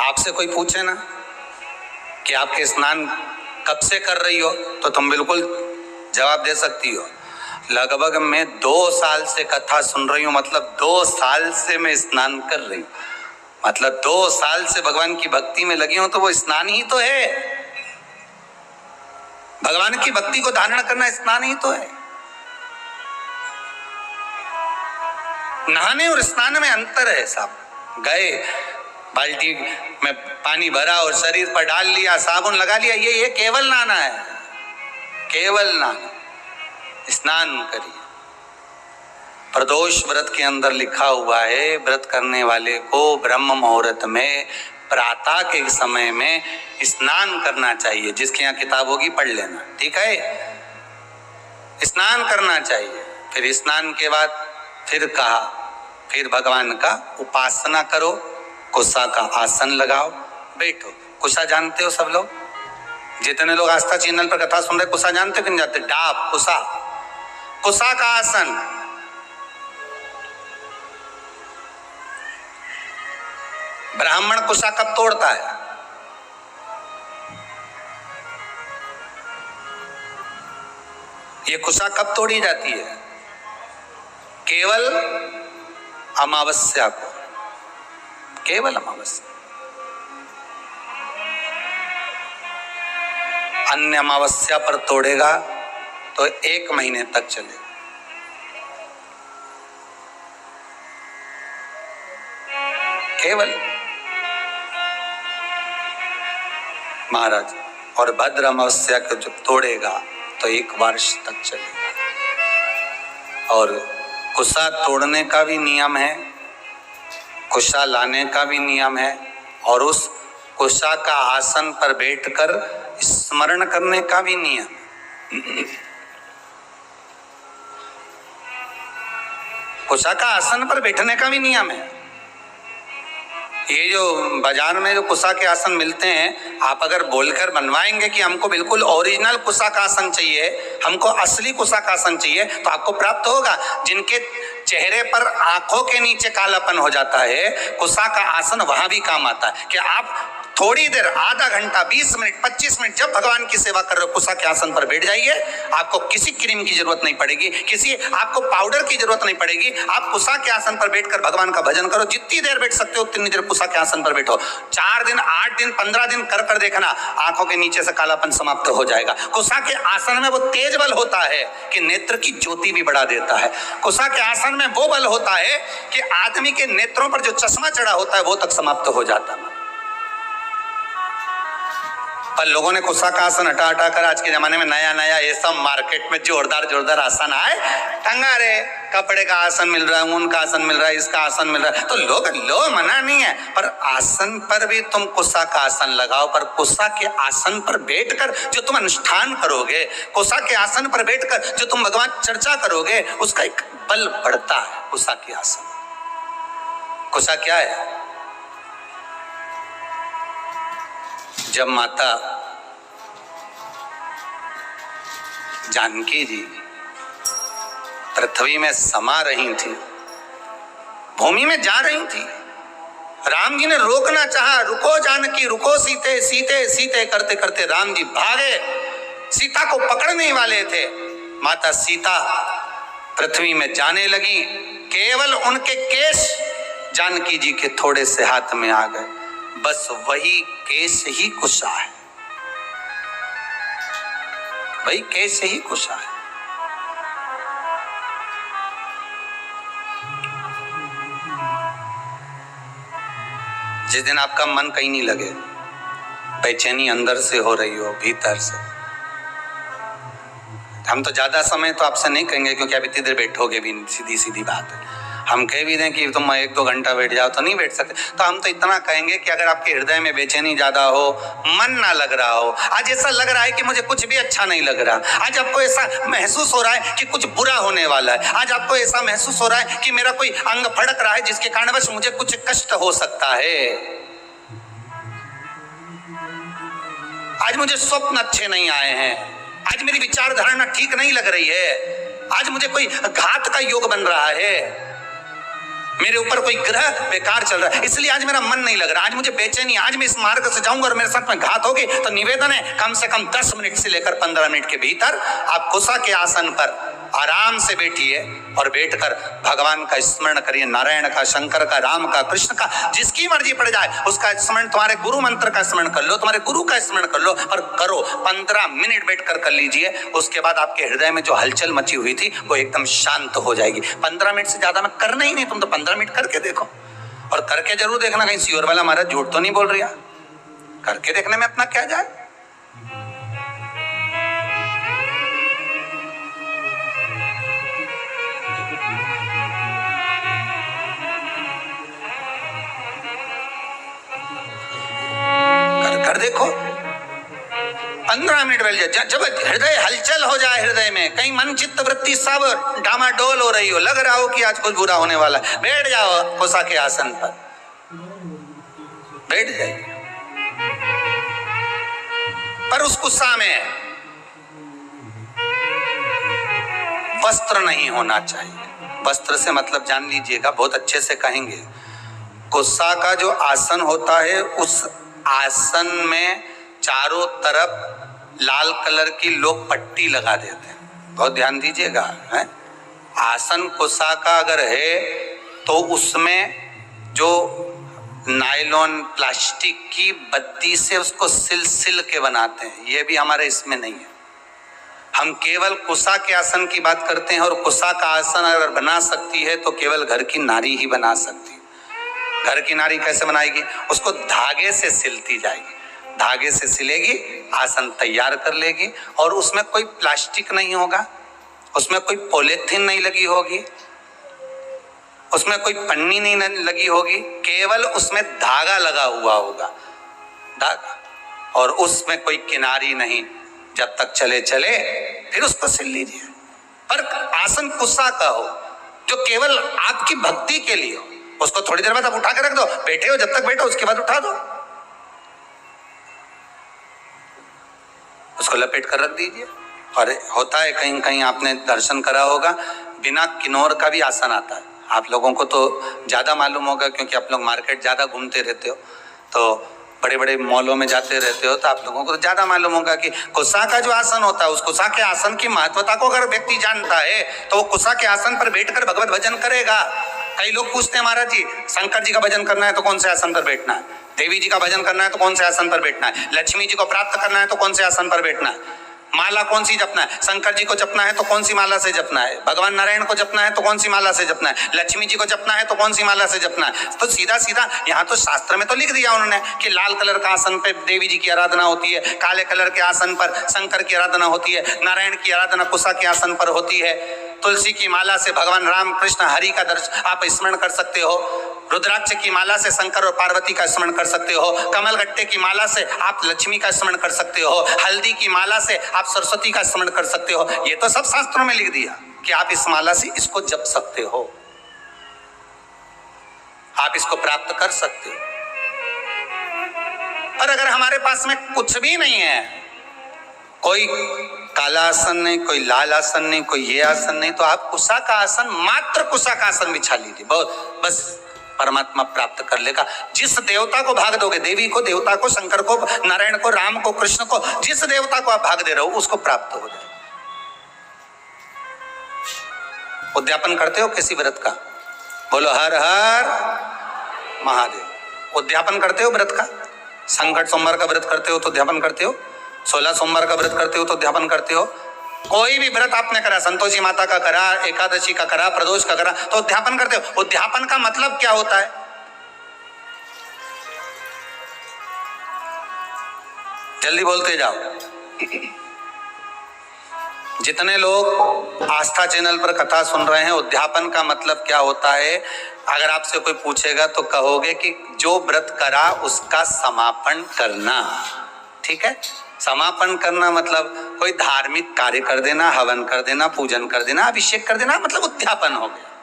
आपसे कोई पूछे ना कि आपके स्नान कब से कर रही हो, तो तुम बिल्कुल जवाब दे सकती हो, लगभग मैं 2 साल से कथा सुन रही हूँ, मतलब 2 साल से मैं स्नान कर रही हूँ, मतलब 2 साल से भगवान की भक्ति में लगी हूं, तो वो स्नान ही तो है। भगवान की भक्ति को धारण करना स्नान ही तो है। नहाने और स्नान में अंतर है साहब। गए, बाल्टी में पानी भरा और शरीर पर डाल लिया, साबुन लगा लिया, ये केवल नहाना है, केवल नहाना। स्नान करिए। प्रदोष व्रत के अंदर लिखा हुआ है, व्रत करने वाले को ब्रह्म मुहूर्त में प्रातः के समय में स्नान करना चाहिए। जिसके यहाँ किताब होगी पढ़ लेना, ठीक है, स्नान करना चाहिए। फिर स्नान के बाद फिर कहा, फिर भगवान का उपासना करो, कुशा का आसन लगाओ, बैठो। कुशा जानते हो सब लोग? जितने लोग आस्था चैनल पर कथा सुन रहे, कुशा जानते हो कि नहीं जानते? डाब, कुशा, कुशा का आसन। ब्राह्मण कुशा कब तोड़ता है? ये कुशा कब तोड़ी जाती है? केवल अमावस्या को, केवल अमावस्या। अन्य अमावस्या पर तोड़ेगा तो 1 महीने तक चलेगा। केवल महाराज, और भद्र अमावस्या को जब तोड़ेगा तो 1 वर्ष तक चलेगा। और कुशा तोड़ने का भी नियम है, कुशा लाने का भी नियम है, और उस कुशा का आसन पर बैठकर स्मरण करने का भी नियम है। कुशा का आसन पर बैठने का भी नियम है। ये जो बाजार में जो कुशा के आसन मिलते हैं, आप अगर बोलकर बनवाएंगे कि हमको बिल्कुल ओरिजिनल कुशा का आसन चाहिए, हमको असली कुशा का आसन चाहिए, तो आपको प्राप्त होगा। जिनके चेहरे पर आंखों के नीचे कालापन हो जाता है, कुशा का आसन वहां भी काम आता है। कि आप थोड़ी देर, आधा घंटा, 20 मिनट, 25 मिनट जब भगवान की सेवा कर रहे हो, कुशा के आसन पर बैठ जाइए। आपको किसी क्रीम की जरूरत नहीं पड़ेगी, किसी आपको पाउडर की जरूरत नहीं पड़ेगी। आप कुशा के आसन पर बैठकर भगवान का भजन करो। जितनी देर बैठ सकते हो उतनी देर कुशा के आसन पर बैठो। 4 दिन, 8 दिन, 15 दिन कर कर देखना, आंखों के नीचे से कालापन समाप्त हो जाएगा। कुशा के आसन में वो तेज बल होता है कि नेत्र की ज्योति भी बढ़ा देता है। कुशा के आसन में वो बल होता है कि आदमी के नेत्रों पर जो चश्मा चढ़ा होता है वो तक समाप्त हो जाता है। पर लोगों ने कुशा का आसन हटा हटा कर आज के जमाने में नया नया ये सब मार्केट में जोरदार जोरदार आसन आए, टंगा रे, कपड़े का आसन मिल रहा है, ऊन का आसन मिल रहा है, इसका आसन मिल रहा है, तो लोग लो मना नहीं है, पर आसन पर भी तुम कुशा का आसन लगाओ। पर कुशा के आसन पर बैठकर जो तुम अनुष्ठान करोगे, कुशा के आसन पर बैठकर जो तुम भगवान चर्चा करोगे, उसका एक बल बढ़ता है। कुशा के आसन, कुशा क्या है? जब माता जानकी जी पृथ्वी में समा रही थी, भूमि में जा रही थी, राम जी ने रोकना चाहा, रुको जानकी, रुको सीते, सीते सीते करते करते राम जी भागे, सीता को पकड़ने वाले थे। माता सीता पृथ्वी में जाने लगी, केवल उनके केश जानकी जी के थोड़े से हाथ में आ गए। बस वही केश ही कुशा है, वही केश ही कुशा है। जिस दिन आपका मन कहीं नहीं लगे, बेचैनी अंदर से हो रही हो, भीतर से, हम तो ज्यादा समय तो आपसे नहीं कहेंगे क्योंकि आप इतनी देर बैठोगे भी, सीधी सीधी बात है। हम कह भी दें कि तुम 1-2 घंटा बैठ जाओ तो नहीं बैठ सकते। तो हम तो इतना कहेंगे कि अगर आपके हृदय में बेचैनी ज्यादा हो, मन ना लग रहा हो, आज ऐसा लग रहा है कि मुझे कुछ भी अच्छा नहीं लग रहा, आज आपको ऐसा महसूस हो रहा है कि कुछ बुरा होने वाला है, आज आपको ऐसा महसूस हो रहा है कि मेरा कोई अंग फड़क रहा है जिसके कारणवश मुझे कुछ कष्ट हो सकता है, आज मुझे स्वप्न अच्छे नहीं आए हैं, आज मेरी विचार धारणा ठीक नहीं लग रही है, आज मुझे कोई घात का योग बन रहा है, मेरे ऊपर कोई ग्रह बेकार चल रहा है, इसलिए आज मेरा मन नहीं लग रहा, आज मुझे बेचैनी, आज मैं इस मार्ग से जाऊंगा और मेरे साथ में घात होगी। तो निवेदन है, कम से कम 10 मिनट से लेकर 15 मिनट के भीतर आप कुशा के आसन पर आराम से बैठिए और बैठकर भगवान का स्मरण करिए, नारायण का, शंकर का, राम का, कृष्ण का, जिसकी मर्जी पड़ जाए उसका स्मरण। तुम्हारे गुरु मंत्र का स्मरण कर लो, तुम्हारे गुरु का स्मरण कर लो, पर करो, 15 मिनट बैठकर कर लीजिए। उसके बाद आपके हृदय में जो हलचल मची हुई थी वो एकदम शांत हो जाएगी। 15 मिनट से ज्यादा में करना ही नहीं, तुम तो 15 मिनट करके देखो, और करके जरूर देखना कहीं सियोर वाला महाराज झूठ तो नहीं बोल रहा, करके देखने में अपना क्या जाए। कर देखो, 15 मिनट बैठ जाए। जब हृदय हलचल हो जाए, हृदय में कहीं मन चित्त वृत्ति सब डामाडोल हो रही हो, लग रहा हो कि आज कुछ बुरा होने वाला है, बैठ जाओ कुशा के आसन पर, बैठ जाइए। पर उस कुशा में वस्त्र नहीं होना चाहिए। वस्त्र से मतलब जान लीजिएगा, बहुत अच्छे से कहेंगे, कुशा का जो आसन होता है उस आसन में चारों तरफ लाल कलर की लोग पट्टी लगा देते हैं, बहुत ध्यान दीजिएगा। आसन कुशा का अगर है तो उसमें जो नायलॉन प्लास्टिक की बत्ती से उसको सिल के बनाते हैं, ये भी हमारे इसमें नहीं है। हम केवल कुशा के आसन की बात करते हैं, और कुशा का आसन अगर बना सकती है तो केवल घर की नारी ही बना सकती है। घर की नारी कैसे बनाएगी? उसको धागे से सिलती जाएगी, धागे से सिलेगी, आसन तैयार कर लेगी, और उसमें कोई प्लास्टिक नहीं होगा, उसमें कोई पॉलीथीन नहीं लगी होगी, उसमें कोई पन्नी नहीं लगी होगी, केवल उसमें धागा लगा हुआ होगा, धागा, और उसमें कोई किनारी नहीं, जब तक चले चले फिर उसको सिल लीजिए। पर आसन कुसा का हो जो केवल आपकी भक्ति के लिए हो, उसको थोड़ी देर बाद आप उठा के रख दो, बैठे हो जब तक बैठो, उसके बाद उठा दो, उसको लपेट कर रख दीजिए। और होता है कहीं कहीं आपने दर्शन करा होगा, बिना किन्नौर का भी आसन आता है। आप लोगों को तो ज्यादा मालूम होगा क्योंकि आप लोग मार्केट ज्यादा घूमते रहते हो, तो बड़े बड़े मॉलों में जाते रहते हो, तो आप लोगों को तो ज्यादा मालूम होगा कि कुसा का जो आसन होता है, उस कुसा के आसन की महत्वता को अगर व्यक्ति जानता है तो वो कुसा के आसन पर बैठकर भगवत भजन करेगा। कई लोग पूछते हैं महाराज जी, शंकर जी का भजन करना है तो कौन से आसन पर बैठना है, देवी जी का भजन करना है तो कौन से आसन पर बैठना है, लक्ष्मी जी को प्राप्त करना है तो कौन से आसन पर बैठना है, माला कौन सी जपना है, शंकर जी को जपना है तो कौन सी माला से जपना है, भगवान नारायण को जपना है तो कौन सी माला से जपना है, लक्ष्मी जी को जपना है तो कौन सी माला से जपना है। तो सीधा सीधा यहाँ तो शास्त्र में तो लिख दिया उन्होंने कि लाल कलर का आसन पे देवी जी की आराधना होती है, काले कलर के आसन पर शंकर की आराधना होती है, नारायण की आराधना कुसा के आसन पर होती है, तुलसी की माला से भगवान राम कृष्ण हरि का दर्शन आप स्मरण कर सकते हो, रुद्राक्ष की माला से शंकर और पार्वती का स्मरण कर सकते हो, कमल गट्टे की माला से आप लक्ष्मी का स्मरण कर सकते हो, हल्दी की माला से आप सरस्वती का स्मरण कर सकते हो। ये तो सब शास्त्रों में लिख दिया कि आप इस माला से इसको जप सकते हो, आप इसको प्राप्त कर सकते हो। और अगर हमारे पास में कुछ भी नहीं है, कोई काला आसन नहीं, कोई लाल आसन नहीं, कोई ये आसन नहीं, तो आप कुसा का आसन, मात्र कुसा का आसन बिछा लीजिए, बहुत बस परमात्मा प्राप्त कर लेगा। जिस देवता को भाग दोगे, देवी को, देवता को, शंकर को, नारायण को, राम को, कृष्ण को, जिस देवता को आप भाग दे रहे हो उसको प्राप्त हो जाए। उद्यापन करते हो किसी व्रत का? बोलो हर हर महादेव। उद्यापन करते हो व्रत का? संकट सोमवार का व्रत करते हो तो उद्यापन करते हो, 16 सोमवार का व्रत करते हो तो उद्यापन करते हो। कोई भी व्रत आपने करा, संतोषी माता का करा, एकादशी का करा, प्रदोष का करा, तो उद्यापन करते हो। उद्यापन का मतलब क्या होता है? जल्दी बोलते जाओ। जितने लोग आस्था चैनल पर कथा सुन रहे हैं, उद्यापन का मतलब क्या होता है? अगर आपसे कोई पूछेगा तो कहोगे कि जो व्रत करा उसका समापन करना। ठीक है, समापन करना मतलब कोई धार्मिक कार्य कर देना, हवन कर देना, पूजन कर देना, अभिषेक कर देना, मतलब उद्यापन हो गया।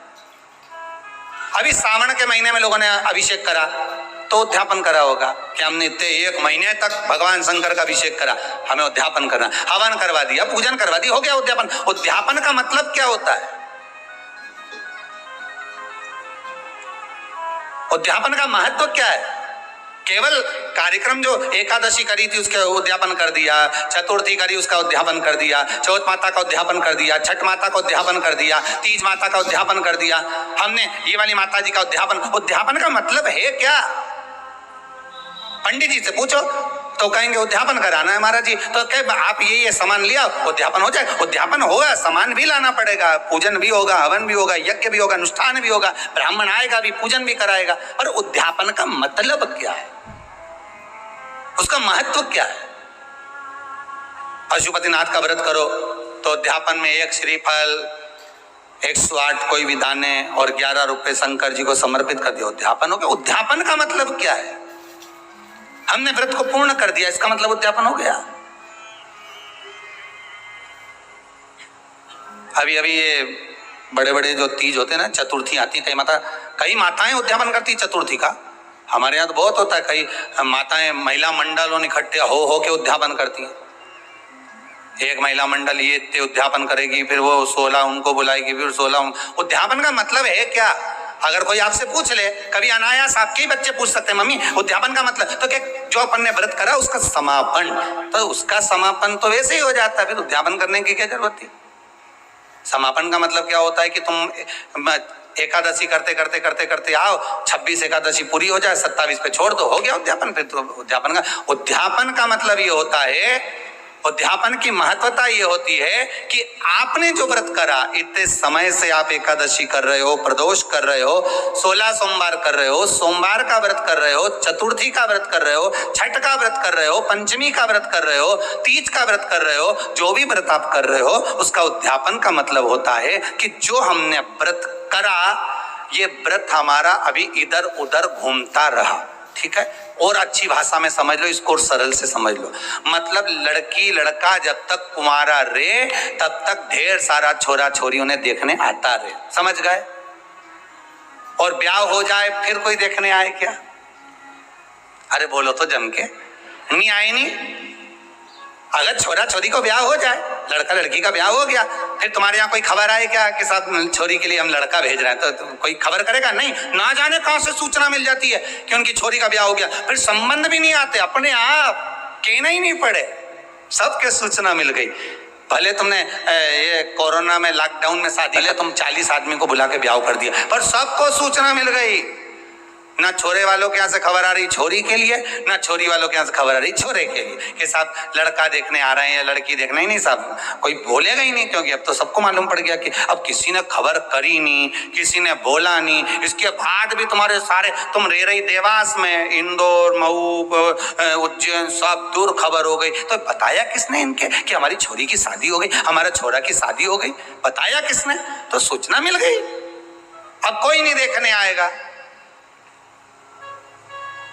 अभी सावन के महीने में लोगों ने अभिषेक करा तो उद्यापन करा होगा कि हमने इतने 1 महीने तक भगवान शंकर का अभिषेक करा, हमें उद्यापन करना, हवन करवा दिया, पूजन करवा दी, हो गया उद्यापन। उद्यापन का मतलब क्या होता है? उद्यापन का महत्व क्या है? केवल कार्यक्रम जो एकादशी करी थी उसका उद्यापन कर दिया, चतुर्थी करी उसका उद्यापन कर दिया, चौथ माता का उद्यापन कर दिया, छठ माता का उद्यापन कर दिया, तीज माता का उद्यापन कर दिया, हमने ये वाली माता जी का उद्यापन। उद्यापन का मतलब है क्या? पंडित जी से पूछो तो कहेंगे उद्यापन कराना है महाराज जी, तो कहे आप ये सामान लिया उद्यापन हो जाए। उद्यापन होगा, सामान भी लाना पड़ेगा, पूजन भी होगा, हवन भी होगा, यज्ञ भी होगा, अनुष्ठान भी होगा, ब्राह्मण आएगा भी, पूजन भी कराएगा। पर उद्यापन का मतलब क्या है? उसका महत्व क्या है? पशुपतिनाथ का व्रत करो तो उद्यापन में 1 श्रीफल, 108 कोई भी दाने और 11 रुपए शंकर जी को समर्पित कर दिया, उद्यापन हो गया। उद्यापन का मतलब क्या है? हमने व्रत को पूर्ण कर दिया, इसका मतलब उद्यापन हो गया। अभी अभी ये बड़े बड़े जो तीज होते हैं ना, चतुर्थी आती है, कई माताएं उद्यापन करती चतुर्थी का। हमारे यहाँ तो बहुत होता है, कई माताएं महिला मंडलों इकट्ठे हो के उद्यापन करती हैं। एक महिला मंडल ये इतने उद्यापन करेगी, फिर वो 16 उनको बुलाएगी, फिर 16 उद्यापन का मतलब है क्या? अगर कोई आपसे पूछ ले, कभी अनायास आपके ही बच्चे पूछ सकते हैं, मम्मी उद्यापन का मतलब, तो क्या जो अपन ने व्रत करा उसका समापन, तो उसका समापन तो वैसे ही हो जाता है, फिर उद्यापन करने की क्या जरूरत थी? समापन का मतलब क्या होता है कि तुम एकादशी करते करते करते करते आओ, 26 एकादशी पूरी हो जाए, 27 पे छोड़ दो, हो गया उद्यापन। फिर तो उद्यापन का मतलब ये होता है, उद्यापन की महत्वता ये होती है कि आपने जो व्रत करा, इतने समय से आप एकादशी कर रहे हो, प्रदोष कर रहे हो, 16 सोमवार कर रहे हो, सोमवार का व्रत कर रहे हो, चतुर्थी का व्रत कर रहे हो, छठ का व्रत कर रहे हो, पंचमी का व्रत कर रहे हो, तीज का व्रत कर रहे हो, जो भी व्रत आप कर रहे हो उसका उद्यापन का मतलब होता है कि जो हमने व्रत करा, ये व्रत हमारा अभी इधर उधर घूमता रहा, ठीक है, और अच्छी भाषा में समझ लो इसको, और सरल से समझ लो। मतलब लड़की लड़का जब तक कुंवारा रे तब तक ढेर सारा छोरा छोरी उन्हें देखने आता रे, समझ गए? और ब्याह हो जाए फिर कोई देखने आए क्या? अरे बोलो तो जम के, नहीं आए नहीं। अगर छोरा छोरी को ब्याह हो जाए, लड़का लड़की का ब्याह हो गया, फिर तुम्हारे यहाँ कोई खबर आए क्या कि साहब छोरी के लिए हम लड़का भेज रहे हैं, तो कोई खबर करेगा? नहीं, ना जाने कहां से सूचना मिल जाती है कि उनकी छोरी का ब्याह हो गया। फिर संबंध भी नहीं आते, अपने आप कहना ही नहीं पड़े, सबके सूचना मिल गई। भले तुमने ये कोरोना में लॉकडाउन में शादी ले, तुम 40 आदमी को बुला के ब्याह कर दिया, पर सबको सूचना मिल गई। ना छोरे वालों के यहाँ से खबर आ रही छोरी के लिए, ना छोरी वालों के यहाँ से खबर आ रही छोरे के लिए कि साहब लड़का देखने आ रहे हैं या लड़की देखने। ही नहीं साहब, कोई बोलेगा ही नहीं, क्योंकि अब तो सबको मालूम पड़ गया कि अब किसी ने खबर करी नहीं, किसी ने बोला नहीं। इसके बाद भी तुम्हारे सारे, तुम रह रही देवास में, इंदौर, मऊ, उज्जैन, सब दूर खबर हो गई। तो बताया किसने इनके कि हमारी छोरी की शादी हो गई, हमारा छोरा की शादी हो गई? बताया किसने? तो सूचना मिल गई। अब कोई नहीं देखने आएगा।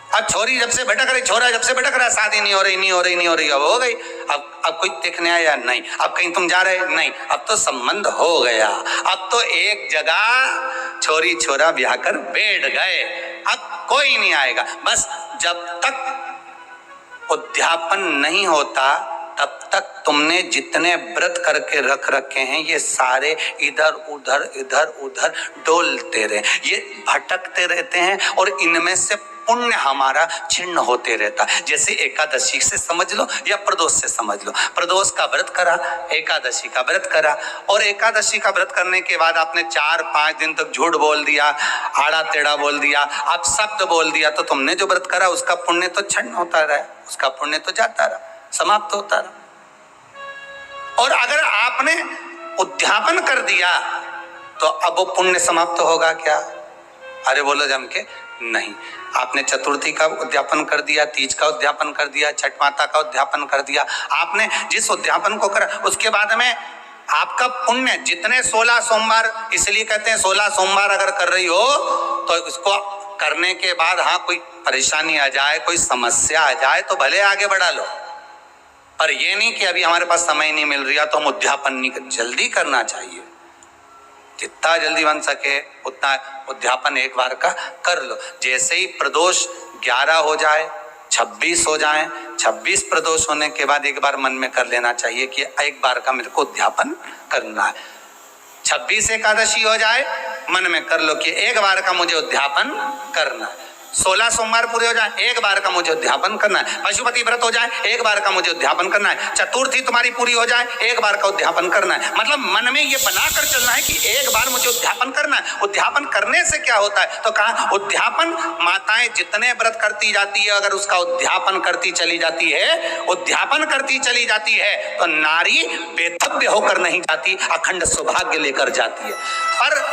अब छोरी जब से भटक रही, छोरा जब से भटक रहा, शादी नहीं हो रही, नहीं हो रही, नहीं हो रही, अब हो गई। अब कोई देखने आया? नहीं। अब कहीं तुम जा रहे? नहीं। अब तो संबंध हो गया, अब तो एक जगह छोरी छोरा ब्याह कर बैठ गए, अब कोई नहीं आएगा। बस जब तक उद्यापन नहीं होता तब तक तुमने जितने व्रत करके रख रखे हैं ये सारे इधर उधर डोलते रहे, ये भटकते रहते हैं और इनमें से पुण्य हमारा छिन्न होते रहता। जैसे एकादशी से समझ लो या प्रदोष से समझ लो। प्रदोष का व्रत करा, एकादशी का व्रत करा, और एकादशी का व्रत करने के बाद आपने 4-5 दिन तक झूठ बोल दिया, आड़ा टेढ़ा बोल दिया, आप शब्द बोल दिया, तो तुमने जो व्रत करा उसका पुण्य तो छिन्न होता रहा, उसका पुण्य तो जाता रहा, समाप्त होता रहा। और अगर आपने उद्यापन कर दिया तो अब वो पुण्य समाप्त होगा क्या? अरे बोलो जम के, नहीं। आपने चतुर्थी का उद्यापन कर दिया, तीज का उद्यापन कर दिया, छठ माता का उद्यापन कर दिया, आपने जिस उद्यापन को करा उसके बाद में आपका पुण्य जितने 16 सोमवार, इसलिए कहते हैं 16 सोमवार अगर कर रही हो तो इसको करने के बाद हाँ कोई परेशानी आ जाए, कोई समस्या आ जाए तो भले आगे बढ़ा लो, पर ये नहीं कि अभी हमारे पास समय नहीं मिल रहा तो हम उद्यापन नहीं, जल्दी करना चाहिए। जितना जल्दी बन सके उतना उद्यापन एक बार का कर लो। जैसे ही प्रदोष 11 हो जाए, 26 हो जाए, 26 प्रदोष होने के बाद एक बार मन में कर लेना चाहिए कि एक बार का मेरे को उद्यापन करना है। 26 एकादशी हो जाए, मन में कर लो कि एक बार का मुझे उद्यापन करना है। 16 सोमवार पूरे हो जाए, एक बार का मुझे उद्यापन करना है। पशुपति व्रत हो जाए, एक बार का मुझे उद्यापन करना है। चतुर्थी तुम्हारी पूरी हो जाए, एक बार का उद्यापन करना है। मतलब मन में ये बनाकर चलना है कि एक बार मुझे उद्यापन करना है। उद्यापन करने से क्या होता है? तो कहा उद्यापन, माताएं जितने व्रत करती जाती है अगर उसका उद्यापन करती चली जाती है, उद्यापन करती चली जाती है तो नारी बेधव्य होकर नहीं जाती, अखंड सौभाग्य लेकर जाती है। पर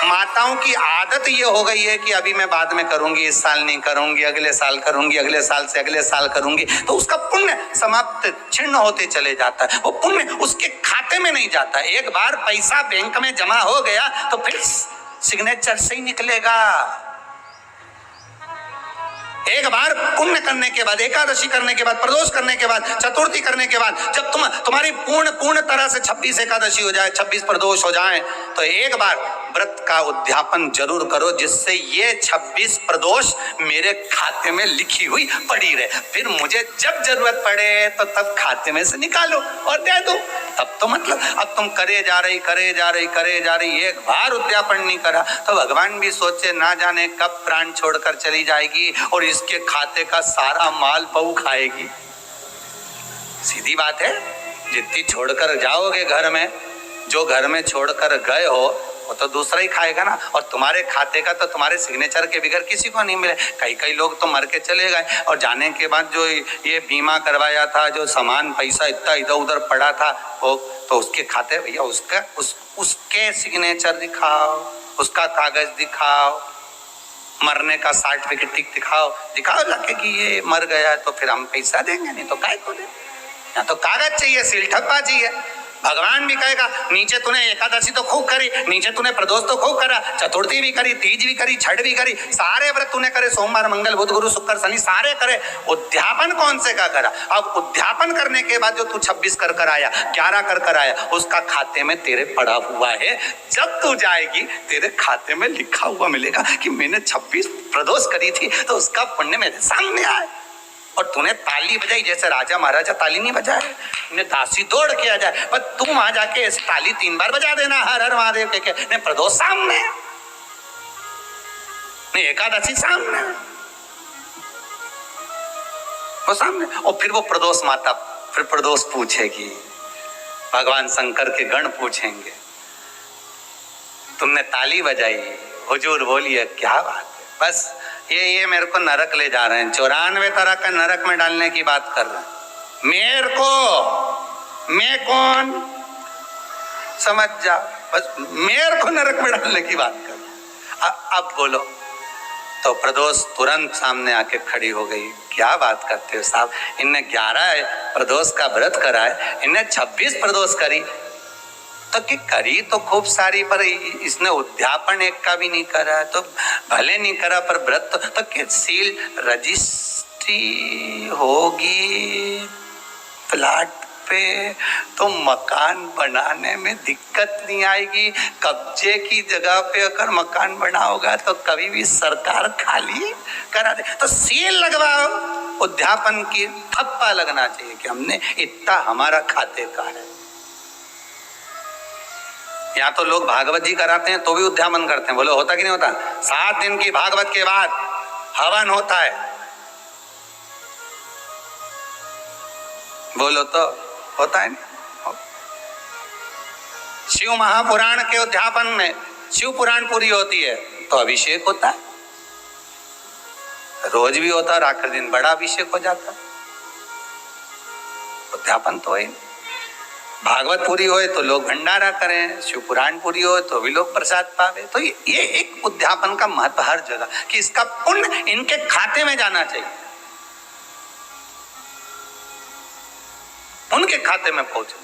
माताओं की आदत ये हो गई है कि अभी मैं बाद में करूंगी, इस साल नहीं करूंगी, अगले साल करूंगी, अगले साल से अगले साल करूंगी, तो उसका पुण्य समाप्त छिन्न होते चले जाता है। वो पुण्य उसके खाते में नहीं जाता। एक बार पैसा बैंक में जमा हो गया तो फिर सिग्नेचर से ही निकलेगा। एक बार पुण्य करने के बाद, एकादशी करने के बाद, प्रदोष करने के बाद, चतुर्थी करने के बाद, जब तुम्हारी पूर्ण तरह से 26 एकादशी हो जाए, 26 प्रदोष हो जाए, तो एक बार व्रत का उद्यापन जरूर करो जिससे ये 26 प्रदोष मेरे खाते में लिखी हुई पड़ी रहे। फिर मुझे जब जरूरत पड़े तो तब खाते में से निकालो और दे दो। तब तो मतलब अब तुम करे जा रही, एक बार उद्यापन नहीं करा तो भगवान भी सोचे ना जाने कब प्राण छोड़कर चली जाएगी और इसके खाते का सारा माल बहू खाएगी। सीधी बात है, जितनी छोड़कर जाओगे घर में, जो घर में छोड़कर गए हो वो तो दूसरा ही खाएगा ना। और तुम्हारे खाते का तो तुम्हारे सिग्नेचर के बगैर किसी को नहीं मिले। कई लोग तो मर के चले गए और जाने के बाद जो ये बीमा करवाया था, जो सामान पैसा इतना इधर उधर पड़ा था, वो तो उसके खाते, भैया उसके सिग्नेचर दिखाओ, उसका कागज दिखाओ, मरने का सर्टिफिकेट दिखाओ जाके कि ये मर गया है, तो फिर हम पैसा देंगे, नहीं तो काय को दे। या तो कागज चाहिए, सील ठप्पा चाहिए। भगवान भी कहेगा नीचे तूने एकादशी तो खूब करी, नीचे तूने प्रदोष तो खूब करा, चतुर्थी भी करी, तीज भी करी, छठ भी करी, सारे व्रत तूने करे, सोमवार मंगल बुध गुरु शुक्र शनि सारे करे, उद्यापन कौन से का करा? अब उद्यापन करने के बाद जो तू 26 कर आया, 11 कर आया, उसका खाते में तेरे पड़ा हुआ है। जब तू जाएगी तेरे खाते में लिखा हुआ मिलेगा कि मैंने 26 प्रदोष करी थी, तो उसका पुण्य मेरे सामने आए। और तूने ताली बजाई जैसे राजा महाराजा ताली नहीं बजाए, उन्हें दासी दौड़ के आ जाए, पर तू वहां जाके ताली 3 बार बजा देना हर हर महादेव के प्रदोष सामने, एकादशी सामने, वो सामने। और फिर वो प्रदोष माता फिर प्रदोष पूछेगी, भगवान शंकर के गण पूछेंगे, तुमने ताली बजाई, हुजूर बोलिए क्या बात है? बस ये मेरे को नरक ले जा रहे हैं, 94 तरह का नरक में डालने की बात कर रहे हैं मेरे को। मैं कौन समझ जा, बस मेरे को नरक में डालने की बात कर रहे हैं। अब बोलो। तो प्रदोष तुरंत सामने आके खड़ी हो गई, क्या बात करते हो साहब, इनने 11 प्रदोष का व्रत करा है, इनने 26 प्रदोष करी, तो कि करी तो खूब सारी, पर इसने उद्यापन एक का भी नहीं करा, तो भले नहीं करा पर व्रत तो कि सील रजिस्ट्री होगी प्लाट पे, तो मकान बनाने में दिक्कत नहीं आएगी। कब्जे की जगह पे अगर मकान बना होगा तो कभी भी सरकार खाली करा दे, तो सील लगवाओ, उद्यापन की ठप्पा लगना चाहिए कि हमने इतना हमारा खाते का है। यहाँ तो लोग भागवत जी कराते हैं तो भी उद्यापन करते हैं, बोलो होता कि नहीं होता? 7 दिन की भागवत के बाद हवन होता है, बोलो तो होता है नहीं? शिव महापुराण के उद्यापन में शिव पुराण पूरी होती है तो अभिषेक होता है, रोज भी होता है, और आखिर दिन बड़ा अभिषेक हो जाता है। उद्यापन तो है, भागवत पूरी होए तो लोग भंडारा करें, शिव पुराण पूरी हो तो भी लोग प्रसाद पावे। तो ये एक उद्यापन का महत्व हर जगह कि इसका पुण्य इनके खाते में जाना चाहिए, उनके खाते में पहुंचे।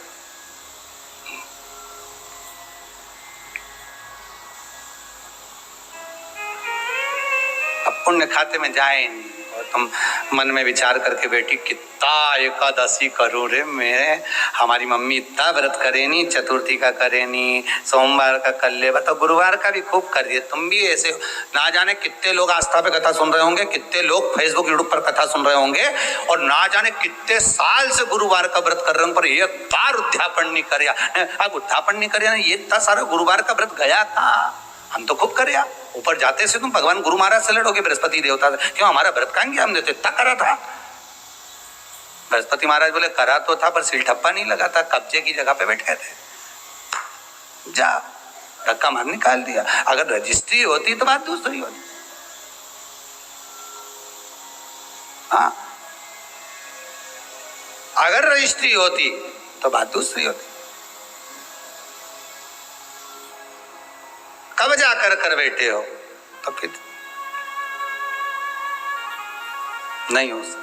अब पुण्य खाते में जाए नहीं, और तुम मन में विचार करके बेटी कितना एकादशी करूं रे मैं, हमारी मम्मी इतना व्रत करे नहीं, चतुर्थी का करे नहीं, सोमवार का कर ले, बताओ गुरुवार का भी खूब कर दिए। तुम भी ऐसे ना जाने कितने लोग आस्था पे कथा सुन रहे होंगे, कितने लोग फेसबुक यूट्यूब पर कथा सुन रहे होंगे, और ना जाने कितने साल से गुरुवार का व्रत कर रहे होंगे, पर एक बार उद्यापन नहीं करे। अब उद्यापन नहीं करे, ये इतना सारा गुरुवार का व्रत गया कहाँ? हम तो खूब करे। ऊपर जाते से तुम भगवान गुरु महाराज से लड़ोगे, बृहस्पति देवता से, क्यों हमारा व्रत कहाँ गया? हमने तो इतना करा था। बृहस्पति महाराज बोले करा तो था पर सिल ठप्पा नहीं लगा था, कब्जे की जगह पे बैठे थे, जा धक्का मार निकाल दिया। अगर रजिस्ट्री होती तो बात दूसरी होती। हाँ, अगर रजिस्ट्री होती तो बात दूसरी होती। कब जाकर कर बैठे हो तो फिर नहीं हो सकता।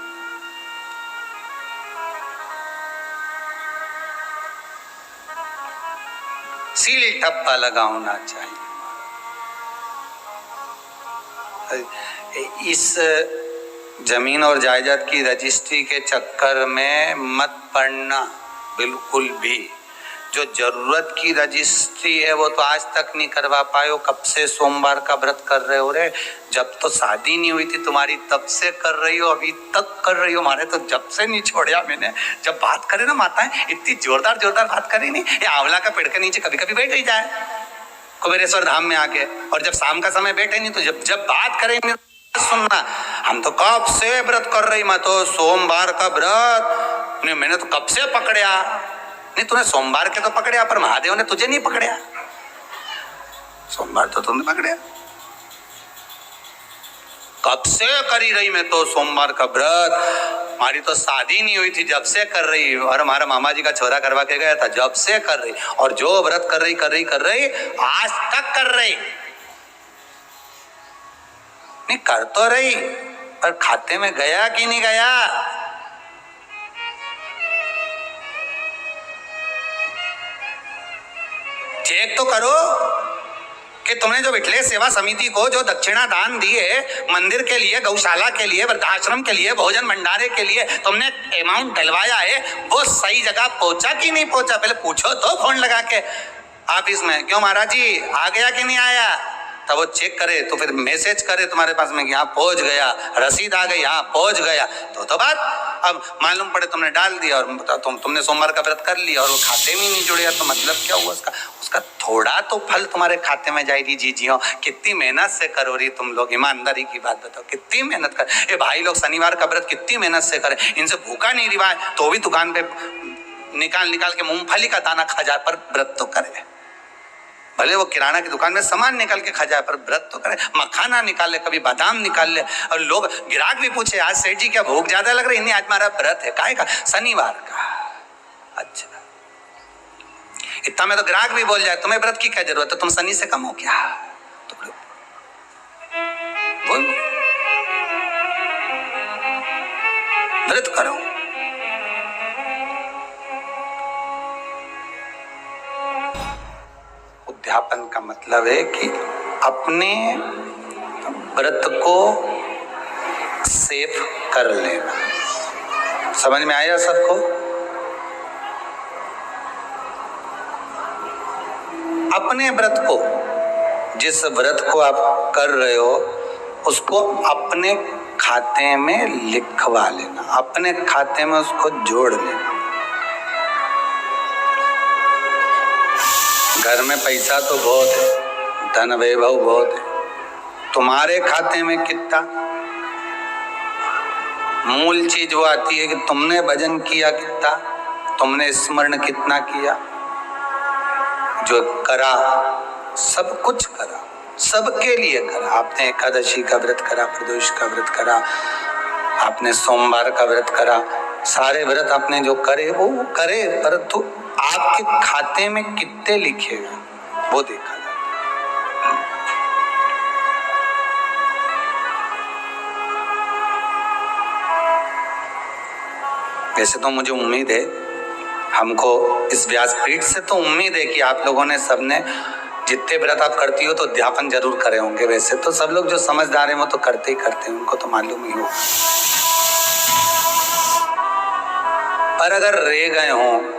सील ठप्पा लगा होना चाहिए। इस जमीन और जायदाद की रजिस्ट्री के चक्कर में मत पड़ना बिल्कुल भी। जो जरूरत की रजिस्ट्री है वो तो आज तक नहीं करवा पाए हो। कब से सोमवार का व्रत कर रहे हो रे? जब तो शादी नहीं हुई थी तुम्हारी तब से कर रही हो, अभी तक कर रही हो। हमारे तो जब से नहीं छोड़ा मैंने। जब बात करे ना माताएं इतनी जोरदार बात करी नहीं, ये आंवला का पेड़ के नीचे कभी कभी बैठ ही जाए कुबेरेश्वर धाम में आके, और जब शाम का समय बैठे नहीं तो जब बात करेंगे सुनना। हम तो कब से व्रत कर रही, मैं तो सोमवार का व्रत मैंने तो कब से पकड़िया। नहीं तूने सोमवार के तो पकड़िया पर महादेव ने तुझे नहीं पकड़िया। सोमवार तो तुमने पकड़िया। कब से करी रही मैं तो सोमवार का व्रत। हमारी तो शादी नहीं हुई थी जब से कर रही, और हमारा मामा जी का छोरा करवा के गया था जब से कर रही। और जो व्रत कर रही आज तक कर रही। नहीं कर तो रही पर खाते में गया कि नहीं गया? चेक तो करो कि तुमने जो विठले सेवा समिति को जो दक्षिणा दान दिए मंदिर के लिए, गौशाला के लिए, वृद्धाश्रम के लिए, भोजन भंडारे के लिए तुमने अमाउंट डलवाया है, वो सही जगह पहुंचा कि नहीं पहुंचा? पहले पूछो तो फोन लगा के ऑफिस में, क्यों महाराज जी आ गया कि नहीं आया? तब वो चेक करे तो फिर मैसेज करे तुम्हारे पास में कि यहाँ पहुंच गया, रसीद आ गई, यहाँ पहुंच गया, तो बात। अब मालूम पड़े तुमने डाल दिया और तुमने सोमवार का व्रत कर लिया और वो खाते में नहीं जुड़े, तो मतलब क्या हुआ उसका थोड़ा तो फल तुम्हारे खाते में जाएगी। जीजियो कितनी मेहनत से करो रही तुम लोग, ईमानदारी की बात बताओ, कितनी मेहनत कर। ये भाई लोग शनिवार का व्रत कितनी मेहनत से करें, इनसे भूखा नहीं रिवाए तो भी दुकान पे निकाल के मूंगफली का दाना खा जाए, पर व्रत तो करे। भले वो किराना की दुकान में सामान निकाल के खा जाए, पर व्रत तो करे। मखाना निकाल ले, कभी बादाम निकाल ले। और लोग ग्राहक भी पूछे, आज सेठ जी क्या भूख ज्यादा लग रही है? नहीं, आज हमारा व्रत है। काहे का? शनिवार का। अच्छा, इतना में तो ग्राहक भी बोल जाए तुम्हें व्रत की क्या जरूरत है, तुम शनि से कम हो क्या? तो बोल व्रत करो। उद्यापन का मतलब है कि अपने व्रत को सेफ कर लेना। समझ में आया सबको? अपने व्रत को, जिस व्रत को आप कर रहे हो उसको अपने खाते में लिखवा लेना, अपने खाते में उसको जोड़ लेना। घर में पैसा तो बहुत है, धन वैभव बहुत है, तुम्हारे खाते में कितना? मूल चीज वो आती है कि तुमने भजन किया कितना, तुमने स्मरण कितना किया, जो करा सब कुछ करा, सबके लिए करा। आपने एकादशी का व्रत करा, प्रदोष का व्रत करा, आपने सोमवार का व्रत करा, सारे व्रत आपने जो करे वो करे, परंतु आपके खाते में कितने लिखे हुए वो देखा जाता। वैसे तो मुझे उम्मीद है, हमको इस व्यासपीठ से तो उम्मीद है कि आप लोगों ने सबने जितने व्रत आप करती हो तो अध्यापन जरूर करे होंगे। वैसे तो सब लोग जो समझदार हैं वो तो करते ही करते हैं, उनको तो मालूम ही हो। पर अगर रह गए हो,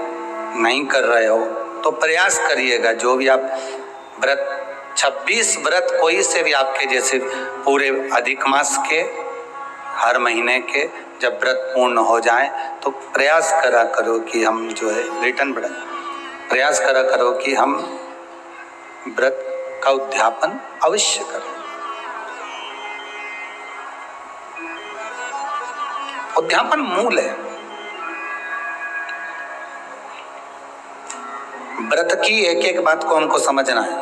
नहीं कर रहे हो, तो प्रयास करिएगा। जो भी आप व्रत 26 व्रत कोई से भी आपके जैसे पूरे अधिक मास के हर महीने के जब व्रत पूर्ण हो जाए तो प्रयास करा करो कि हम जो है रिटर्न बढ़ा, प्रयास करा करो कि हम व्रत का उद्यापन अवश्य करें। उद्यापन मूल है। व्रत की एक एक बात को हमको समझना है,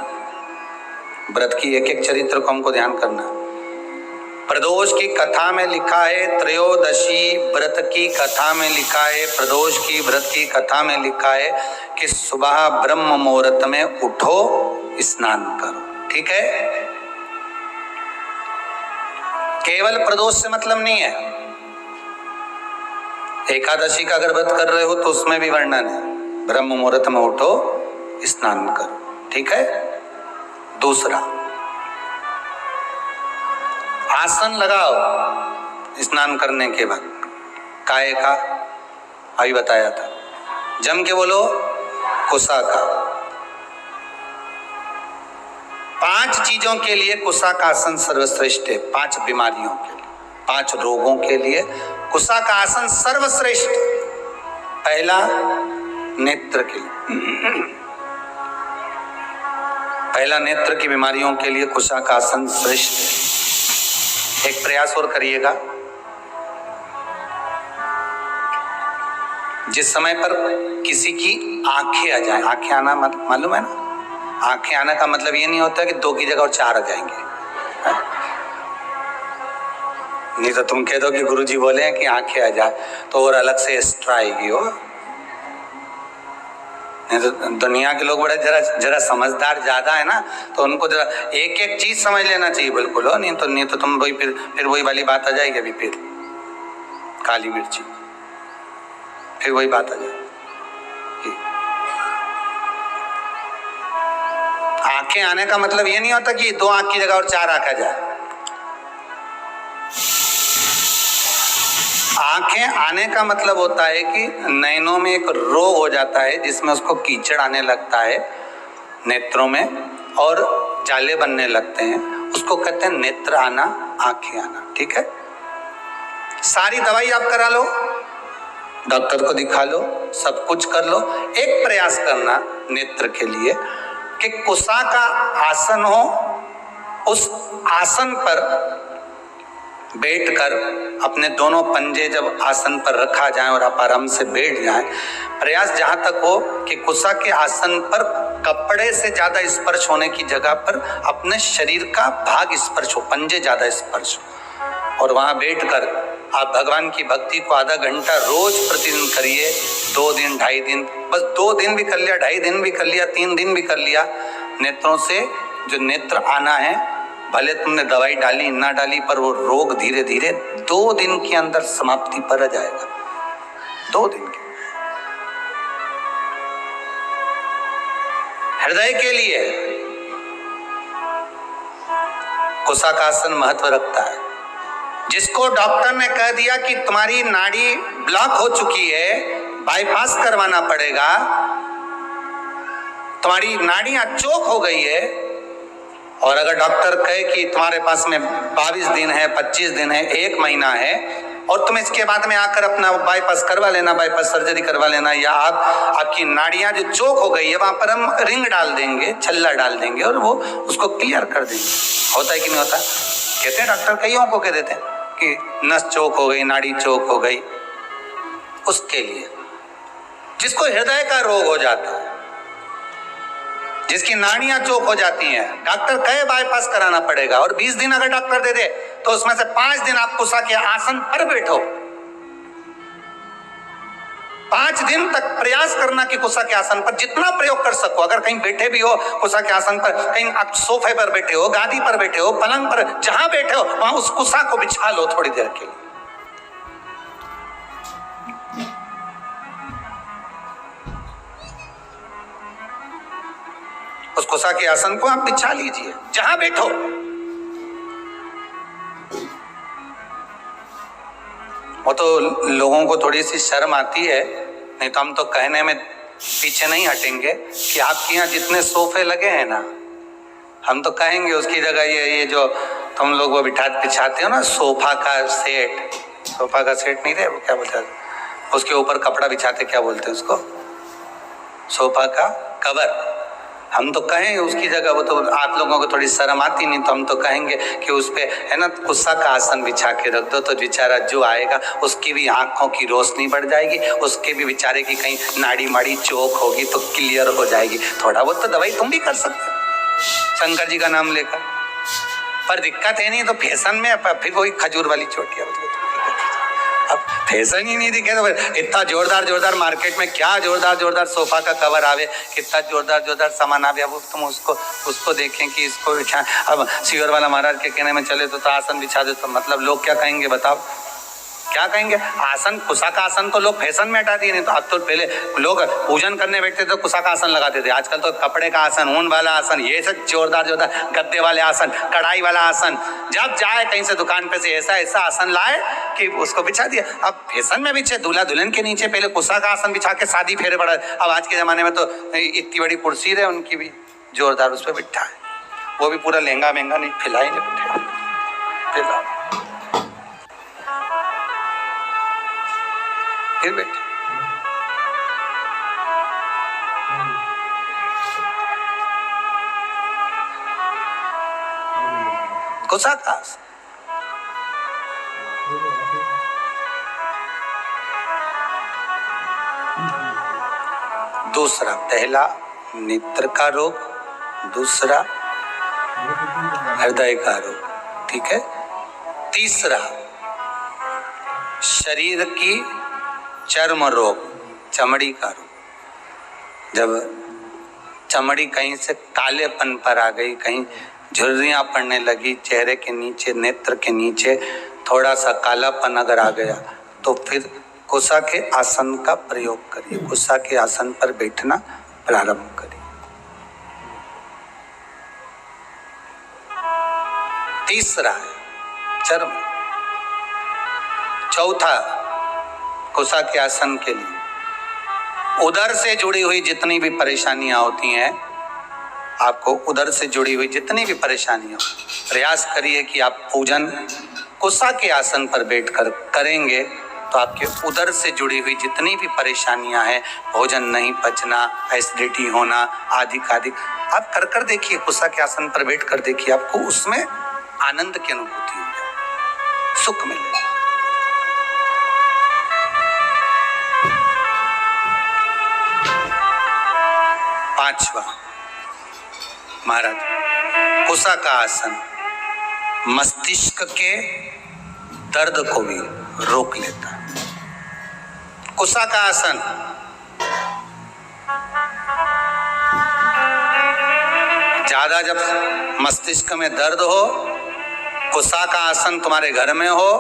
व्रत की एक एक चरित्र को हमको ध्यान करना है। प्रदोष की कथा में लिखा है, त्रयोदशी व्रत की कथा में लिखा है, प्रदोष की व्रत की कथा में लिखा है कि सुबह ब्रह्म मुहूर्त में उठो, स्नान करो। ठीक है, केवल प्रदोष से मतलब नहीं है। एकादशी का अगर व्रत कर रहे हो तो उसमें भी वर्णन है, ब्रह्म मुहूर्त में उठो, स्नान करो। ठीक है। दूसरा, आसन लगाओ स्नान करने के बाद। काय का अभी बताया था, जम के बोलो कुसा का। 5 चीजों के लिए कुसा का आसन सर्वश्रेष्ठ है। 5 बीमारियों के लिए, 5 रोगों के लिए कुसा का आसन सर्वश्रेष्ठ। पहला, नेत्र के लिए, पहला नेत्र की बीमारियों के लिए कुसा का आसन श्रेष्ठ है। एक प्रयास और करिएगा, जिस समय पर किसी की आंखें आ जाए, आंखें आना मालूम है ना, आंखें आना का मतलब ये नहीं होता कि 2 की जगह और 4 आ जाएंगे। नहीं तो तुम कह दो कि गुरुजी बोले हैं कि आंखें आ जाए तो और अलग से एक्स्ट्रा आएगी हो। नहीं तो दुनिया के लोग बड़े जरा समझदार ज्यादा है ना, तो उनको जरा एक एक चीज समझ लेना चाहिए बिल्कुल हो। नहीं तो तुम वही फिर वही वाली बात आ जाएगी। अभी फिर काली मिर्ची, फिर वही बात आ जाएगी। आंखें आने का मतलब ये नहीं होता कि 2 आंख की जगह और 4 आंख आ जाए। आंखें आने का मतलब होता है कि नैनों में एक रोग हो जाता है जिसमें उसको कीचड़ आने लगता है नेत्रों में और जाले बनने लगते हैं, उसको कहते हैं नेत्र आना, आंखें आना। ठीक है, सारी दवाई आप करा लो, डॉक्टर को दिखा लो, सब कुछ कर लो, एक प्रयास करना नेत्र के लिए कि कुसा का आसन हो, उस आसन पर बैठकर अपने दोनों पंजे जब आसन पर रखा जाए और आप आराम से बैठ जाएं, प्रयास जहां तक हो कि कुसा के आसन पर कपड़े से ज्यादा स्पर्श होने की जगह पर अपने शरीर का भाग स्पर्श हो, पंजे ज्यादा स्पर्श हो, और वहां बैठकर आप भगवान की भक्ति को आधा घंटा रोज प्रतिदिन करिए। 2 दिन 2.5 दिन, बस 2 दिन भी कर लिया, 2.5 दिन भी कर लिया, 3 दिन भी कर लिया, नेत्रों से जो नेत्र आना है, भले तुमने दवाई डाली ना डाली, पर वो रोग धीरे धीरे 2 दिन के अंदर समाप्ति पर आ जाएगा। 2 दिन के। हृदय के लिए कुसा का आसन महत्व रखता है। जिसको डॉक्टर ने कह दिया कि तुम्हारी नाड़ी ब्लॉक हो चुकी है, बाईपास करवाना पड़ेगा, तुम्हारी नाड़ियां चोक हो गई है, और अगर डॉक्टर कहे कि तुम्हारे पास में 22 दिन है, 25 दिन है, 1 महीना है, और तुम इसके बाद में आकर अपना बाईपास करवा लेना, बाईपास सर्जरी करवा लेना, या आपकी नाड़ियां जो चोक हो गई है वहां पर हम रिंग डाल देंगे, छल्ला डाल देंगे और वो उसको क्लियर कर देंगे। होता है कि नहीं होता? कहते हैं डॉक्टर, कईयों को कह देते हैं कि नस चोक हो गई, नाड़ी चोक हो गई। उसके लिए जिसको हृदय का रोग हो जाता है, जिसकी नाड़ियां चोक हो जाती हैं, डॉक्टर कहे बाईपास कराना पड़ेगा, और 20 दिन अगर डॉक्टर दे दे तो उसमें से 5 दिन आप कुसा के आसन पर बैठो। 5 दिन तक प्रयास करना कि कुसा के आसन पर जितना प्रयोग कर सको। अगर कहीं बैठे भी हो कुसा के आसन पर, कहीं आप सोफे पर बैठे हो, गादी पर बैठे हो, पलंग पर, जहां बैठे हो वहां उस कुसा को बिछा लो थोड़ी देर के लिए। उस कुसा के आसन को आप बिछा लीजिए जहां बैठो। वो तो लोगों को थोड़ी सी शर्म आती है, नहीं तो हम तो कहने में पीछे नहीं हटेंगे कि आपके यहाँ जितने सोफे लगे हैं ना, हम तो कहेंगे उसकी जगह ये जो तुम लोग वो बिछाते हो ना, सोफा का सेट नहीं थे, वो क्या बोलते हैं उसके ऊपर कपड़ा बिछाते, क्या बोलते हैं उसको, सोफा का कवर। हम तो कहें उसकी जगह, वो तो आप लोगों को थोड़ी शर्म आती नहीं, तो हम तो कहेंगे कि उस पे है ना कुसा का आसन बिछा के रख दो, तो बेचारा जो आएगा उसकी भी आंखों की रोशनी बढ़ जाएगी, उसके भी बेचारे की कहीं नाड़ी माड़ी चोक होगी तो क्लियर हो जाएगी। थोड़ा बहुत तो दवाई तुम भी कर सकते हो शंकर जी का नाम लेकर, पर दिक्कत है नहीं तो फैशन में फिर वही खजूर वाली चोटियां। अब फैशन ही नहीं दिखे तो इतना जोरदार मार्केट में क्या जोरदार सोफा का कवर आवे, कितना जोरदार सामान आवे, अब तुम उसको देखें कि इसको बिछा। अब शिवर वाला महाराज के कहने में चले तो आसन बिछा दे, तो मतलब लोग क्या कहेंगे बताओ, क्या कहेंगे? आसन, कुसा का आसन तो लोग फैशन में हटा दिए, नहीं तो अब तो पहले लोग पूजन करने बैठते तो कुसा का आसन लगाते थे, आजकल तो कपड़े का आसन, ऊन वाला आसन, ये सब जोरदार गद्दे वाले आसन, कढ़ाई वाला आसन, जब जाए कहीं से दुकान पे से ऐसा आसन लाए कि उसको बिछा दिया। अब फैशन में बिछे, दूल्हा दुल्हन के नीचे पहले कुसा का आसन बिछा के शादी फेरे पड़ा। अब आज के जमाने में तो इतनी बड़ी कुर्सी है उनकी भी जोरदार, उस पर बिठा है, वो भी पूरा लहंगा महंगा नहीं, फिलाई नहीं बिठा, फिर बैठे। कुसा का आसन। दूसरा, पहला नेत्र का रोग, दूसरा हृदय का रोग, ठीक है। तीसरा शरीर की चर्म रोग, चमड़ी का रोग। जब चमड़ी कहीं से कालेपन पर आ गई, कहीं झुर्रियां पड़ने लगी, चेहरे के नीचे, नेत्र के नीचे थोड़ा सा कालापन अगर आ गया, तो फिर कुसा के आसन का प्रयोग करिए, कुसा के आसन पर बैठना प्रारंभ करिए। तीसरा है चर्म। चौथा कुसा के आसन के लिए उदर से जुड़ी हुई जितनी भी परेशानियां होती हैं, आपको उदर से जुड़ी हुई जितनी भी परेशानियां, प्रयास करिए कि आप पूजन कुसा के आसन पर बैठकर करेंगे तो आपके उदर से जुड़ी हुई जितनी भी परेशानियां हैं, भोजन नहीं पचना, एसिडिटी होना आदि आदि, आप कर कर देखिए, कुसा के आसन पर बैठ कर देखिए, आपको उसमें आनंद की अनुभूति होगी, सुख मिलेगा। पांचवा महाराज, कुसा का आसन मस्तिष्क के दर्द को भी रोक लेता है। कुसा का आसन ज्यादा जब मस्तिष्क में दर्द हो, कुसा का आसन तुम्हारे घर में हो,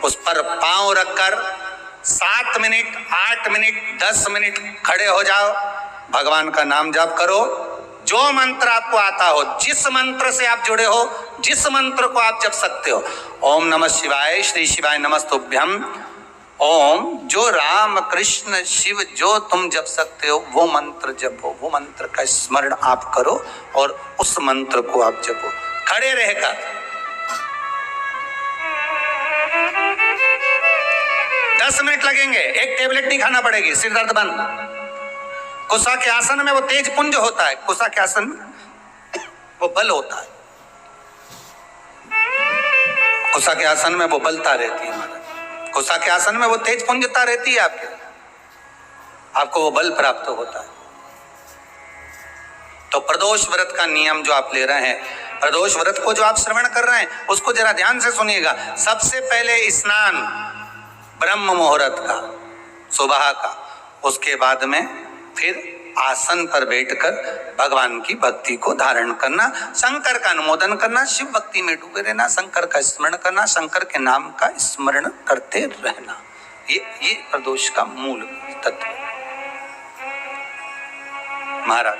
उस पर पांव रखकर 7 मिनट 8 मिनट 10 मिनट खड़े हो जाओ, भगवान का नाम जाप करो, जो मंत्र आपको आता हो, जिस मंत्र से आप जुड़े हो, जिस मंत्र को आप जप सकते हो, ओम नमः शिवाय, श्री शिवाय नमस्तुभ्यम, ओम, जो राम कृष्ण शिव जो तुम जप सकते हो वो मंत्र जपो, वो मंत्र का स्मरण आप करो और उस मंत्र को आप जपो खड़े रहकर। 10 मिनट लगेंगे, एक टेबलेट नहीं खाना पड़ेगी, सिर दर्द बंद। कुसा के आसन में वो तेज पुंज होता है, कुसा के आसन में वो बल होता है, कुसा के आसन में वो बलता रहती है महाराज, कुसा के आसन में वो तेज पुंजता रहती है आपको वो बल प्राप्त होता है। तो प्रदोष व्रत का नियम जो आप ले रहे हैं, प्रदोष व्रत को जो आप श्रवण कर रहे हैं उसको जरा ध्यान से सुनिएगा। सबसे पहले स्नान ब्रह्म मुहूर्त का, सुबह का, उसके बाद में फिर आसन पर बैठकर भगवान की भक्ति को धारण करना, शंकर का अनुमोदन करना, शिव भक्ति में डूबे रहना, शंकर का स्मरण करना, शंकर के नाम का स्मरण करते रहना, ये प्रदोष का मूल तत्व महाराज।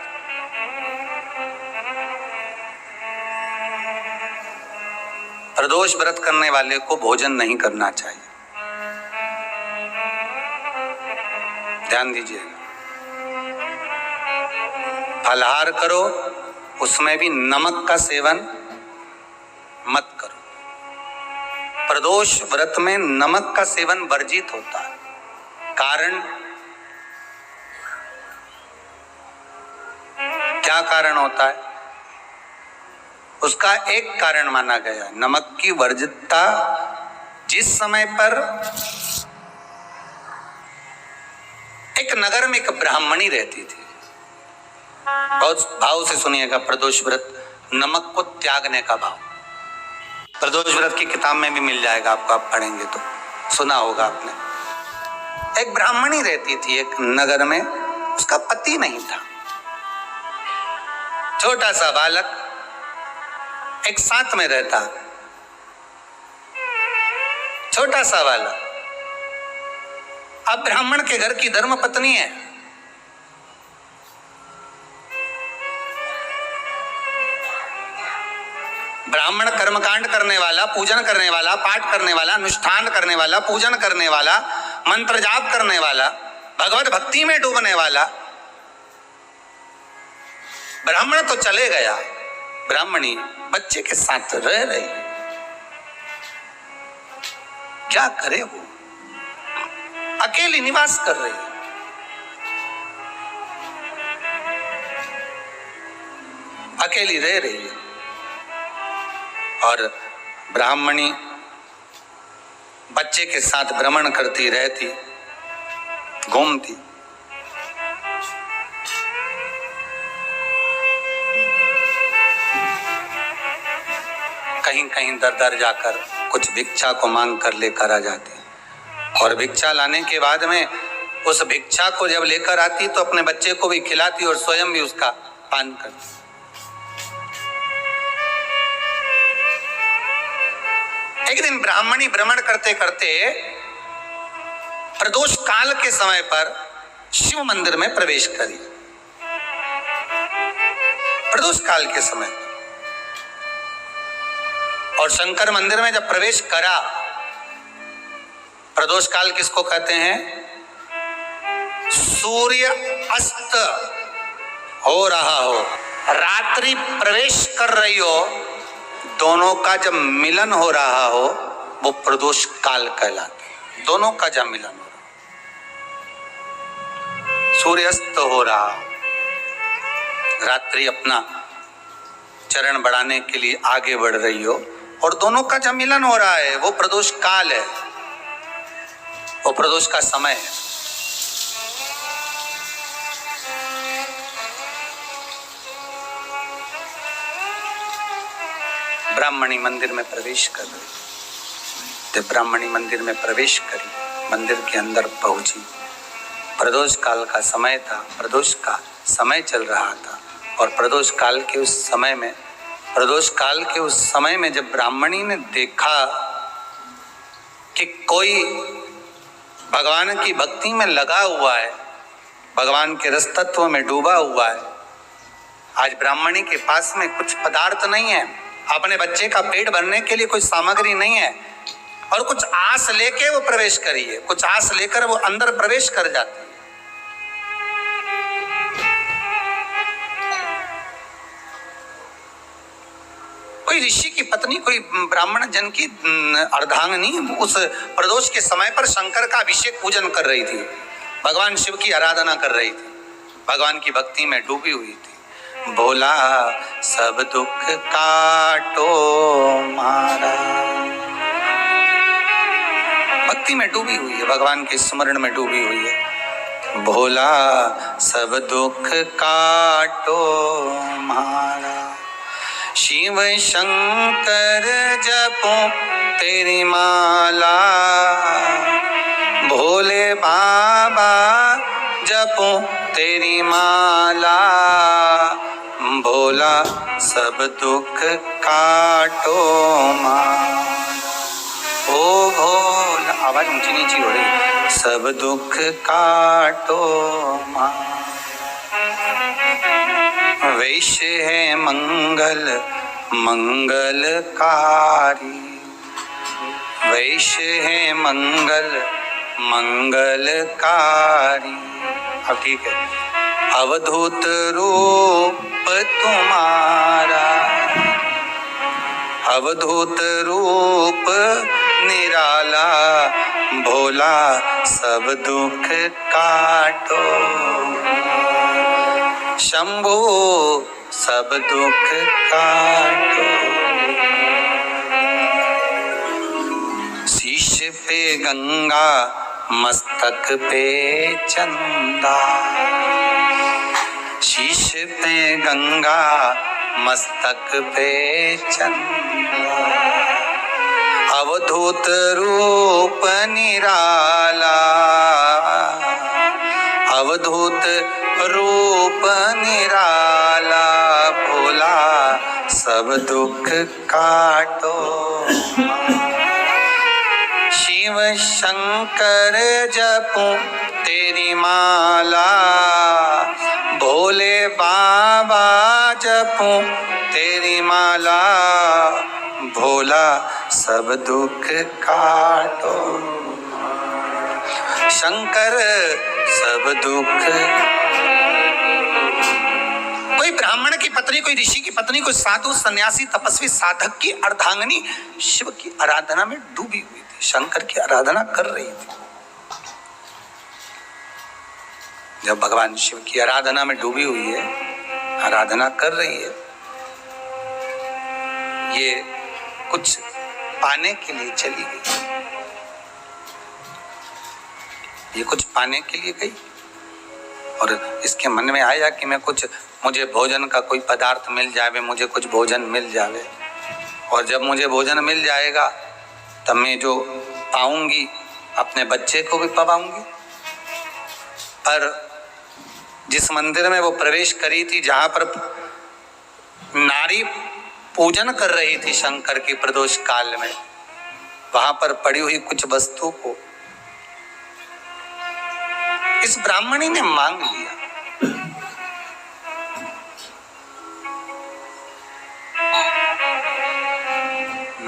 प्रदोष व्रत करने वाले को भोजन नहीं करना चाहिए, ध्यान दीजिएगा। फलाहार करो, उसमें भी नमक का सेवन मत करो। प्रदोष व्रत में नमक का सेवन वर्जित होता है। कारण क्या कारण होता है? उसका एक कारण माना गया है, नमक की वर्जितता जिस समय पर एक नगर में एक ब्राह्मणी रहती थी, बहुत भाव से सुनिएगा, प्रदोष व्रत नमक को त्यागने का भाव, प्रदोष व्रत की किताब में भी मिल जाएगा आपको, आप पढ़ेंगे तो सुना होगा आपने। एक ब्राह्मणी रहती थी एक नगर में, उसका पति नहीं था, छोटा सा बालक एक साथ में रहता, छोटा सा बालक। अब ब्राह्मण के घर की धर्म पत्नी है, ब्राह्मण कर्मकांड करने वाला, पूजन करने वाला, पाठ करने वाला, अनुष्ठान करने वाला, पूजन करने वाला, मंत्र जाप करने वाला, भगवत भक्ति में डूबने वाला। ब्राह्मण तो चले गया, ब्राह्मणी बच्चे के साथ रह रही, क्या करे वो, अकेली निवास कर रही, अकेली रह रही है। और ब्राह्मणी बच्चे के साथ भ्रमण करती रहती, घूमती। कहीं कहीं दर दर जाकर कुछ भिक्षा को मांग कर लेकर आ जाती, और भिक्षा लाने के बाद में उस भिक्षा को जब लेकर आती तो अपने बच्चे को भी खिलाती और स्वयं भी उसका पान करती। एक दिन ब्राह्मणी भ्रमण करते करते प्रदोष काल के समय पर शिव मंदिर में प्रवेश करी, प्रदोष काल के समय, और शंकर मंदिर में जब प्रवेश करा, प्रदोष काल किसको कहते हैं? सूर्य अस्त हो रहा हो, रात्रि प्रवेश कर रही हो, दोनों का जब मिलन हो रहा हो वो प्रदोष काल कहलाते हैं। दोनों का जब मिलन हो रहा, सूर्यास्त हो रहा, रात्रि अपना चरण बढ़ाने के लिए आगे बढ़ रही हो और दोनों का जब मिलन हो रहा है वो प्रदोष काल है, वो प्रदोष का समय है। ब्राह्मणी मंदिर में प्रवेश कर रही, तो ब्राह्मणी मंदिर में प्रवेश करी, मंदिर के अंदर पहुंची। प्रदोष काल का समय था, प्रदोष का समय चल रहा था और प्रदोष काल के उस समय में जब ब्राह्मणी ने देखा कि कोई भगवान की भक्ति में लगा हुआ है, भगवान के रस तत्व में डूबा हुआ है, आज ब्राह्मणी के पास में कुछ पदार्थ नहीं है, अपने बच्चे का पेट भरने के लिए कोई सामग्री नहीं है और कुछ आस लेके वो प्रवेश करी है, कुछ आस लेकर वो अंदर प्रवेश कर जाती है। कोई ऋषि की पत्नी, कोई ब्राह्मण जन की अर्धांगिनी उस प्रदोष के समय पर शंकर का अभिषेक पूजन कर रही थी, भगवान शिव की आराधना कर रही थी, भगवान की भक्ति में डूबी हुई थी। बोला सब दुख काटो मारा, भक्ति में डूबी हुई है, भगवान के स्मरण में डूबी हुई है। भोला सब दुख काटो मारा, शिव शंकर जपो तेरी माला, भोले बाबा जपो तेरी माला, भोला सब दुख काटो मारा। ओ भोला, आवाज ऊंची नीची हो रही, सब दुख काटो मारा। वैश्य है मंगल मंगलकारी, वैश्य है मंगल मंगलकारी। अब ठीक है। अवधूत रूप तुम्हारा, अवधूत रूप निराला, भोला सब दुख काटो, शंभो सब दुख काटो। शीश पे गंगा मस्तक पे चंदा, शीश पे गंगा मस्तक पे चंदा, अवधूत रूप निराला, अवधूत रूप निराला, भोला सब दुख काटो। शिव शंकर जपो तेरी माला, भोले बाबा जपो तेरी माला, भोला सब दुख काटो। शंकर सब दुख। कोई ब्राह्मण की पत्नी, कोई ऋषि की पत्नी, कोई साधु सन्यासी तपस्वी साधक की अर्धांगिनी शिव की आराधना में डूबी हुई थी, शंकर की आराधना कर रही थी। जब भगवान शिव की आराधना में डूबी हुई है, आराधना कर रही है, ये कुछ पाने के लिए चली गई, ये कुछ पाने के लिए गई और इसके मन में आया कि मैं कुछ, मुझे भोजन का कोई पदार्थ मिल जावे, मुझे कुछ भोजन मिल जावे, और जब मुझे भोजन मिल जाएगा तब मैं जो पाऊंगी अपने बच्चे को भी पाऊंगी। पर जिस मंदिर में वो प्रवेश करी थी, जहां पर नारी पूजन कर रही थी शंकर की प्रदोष काल में, वहां पर पड़ी हुई कुछ वस्तु को इस ब्राह्मणी ने मांग लिया।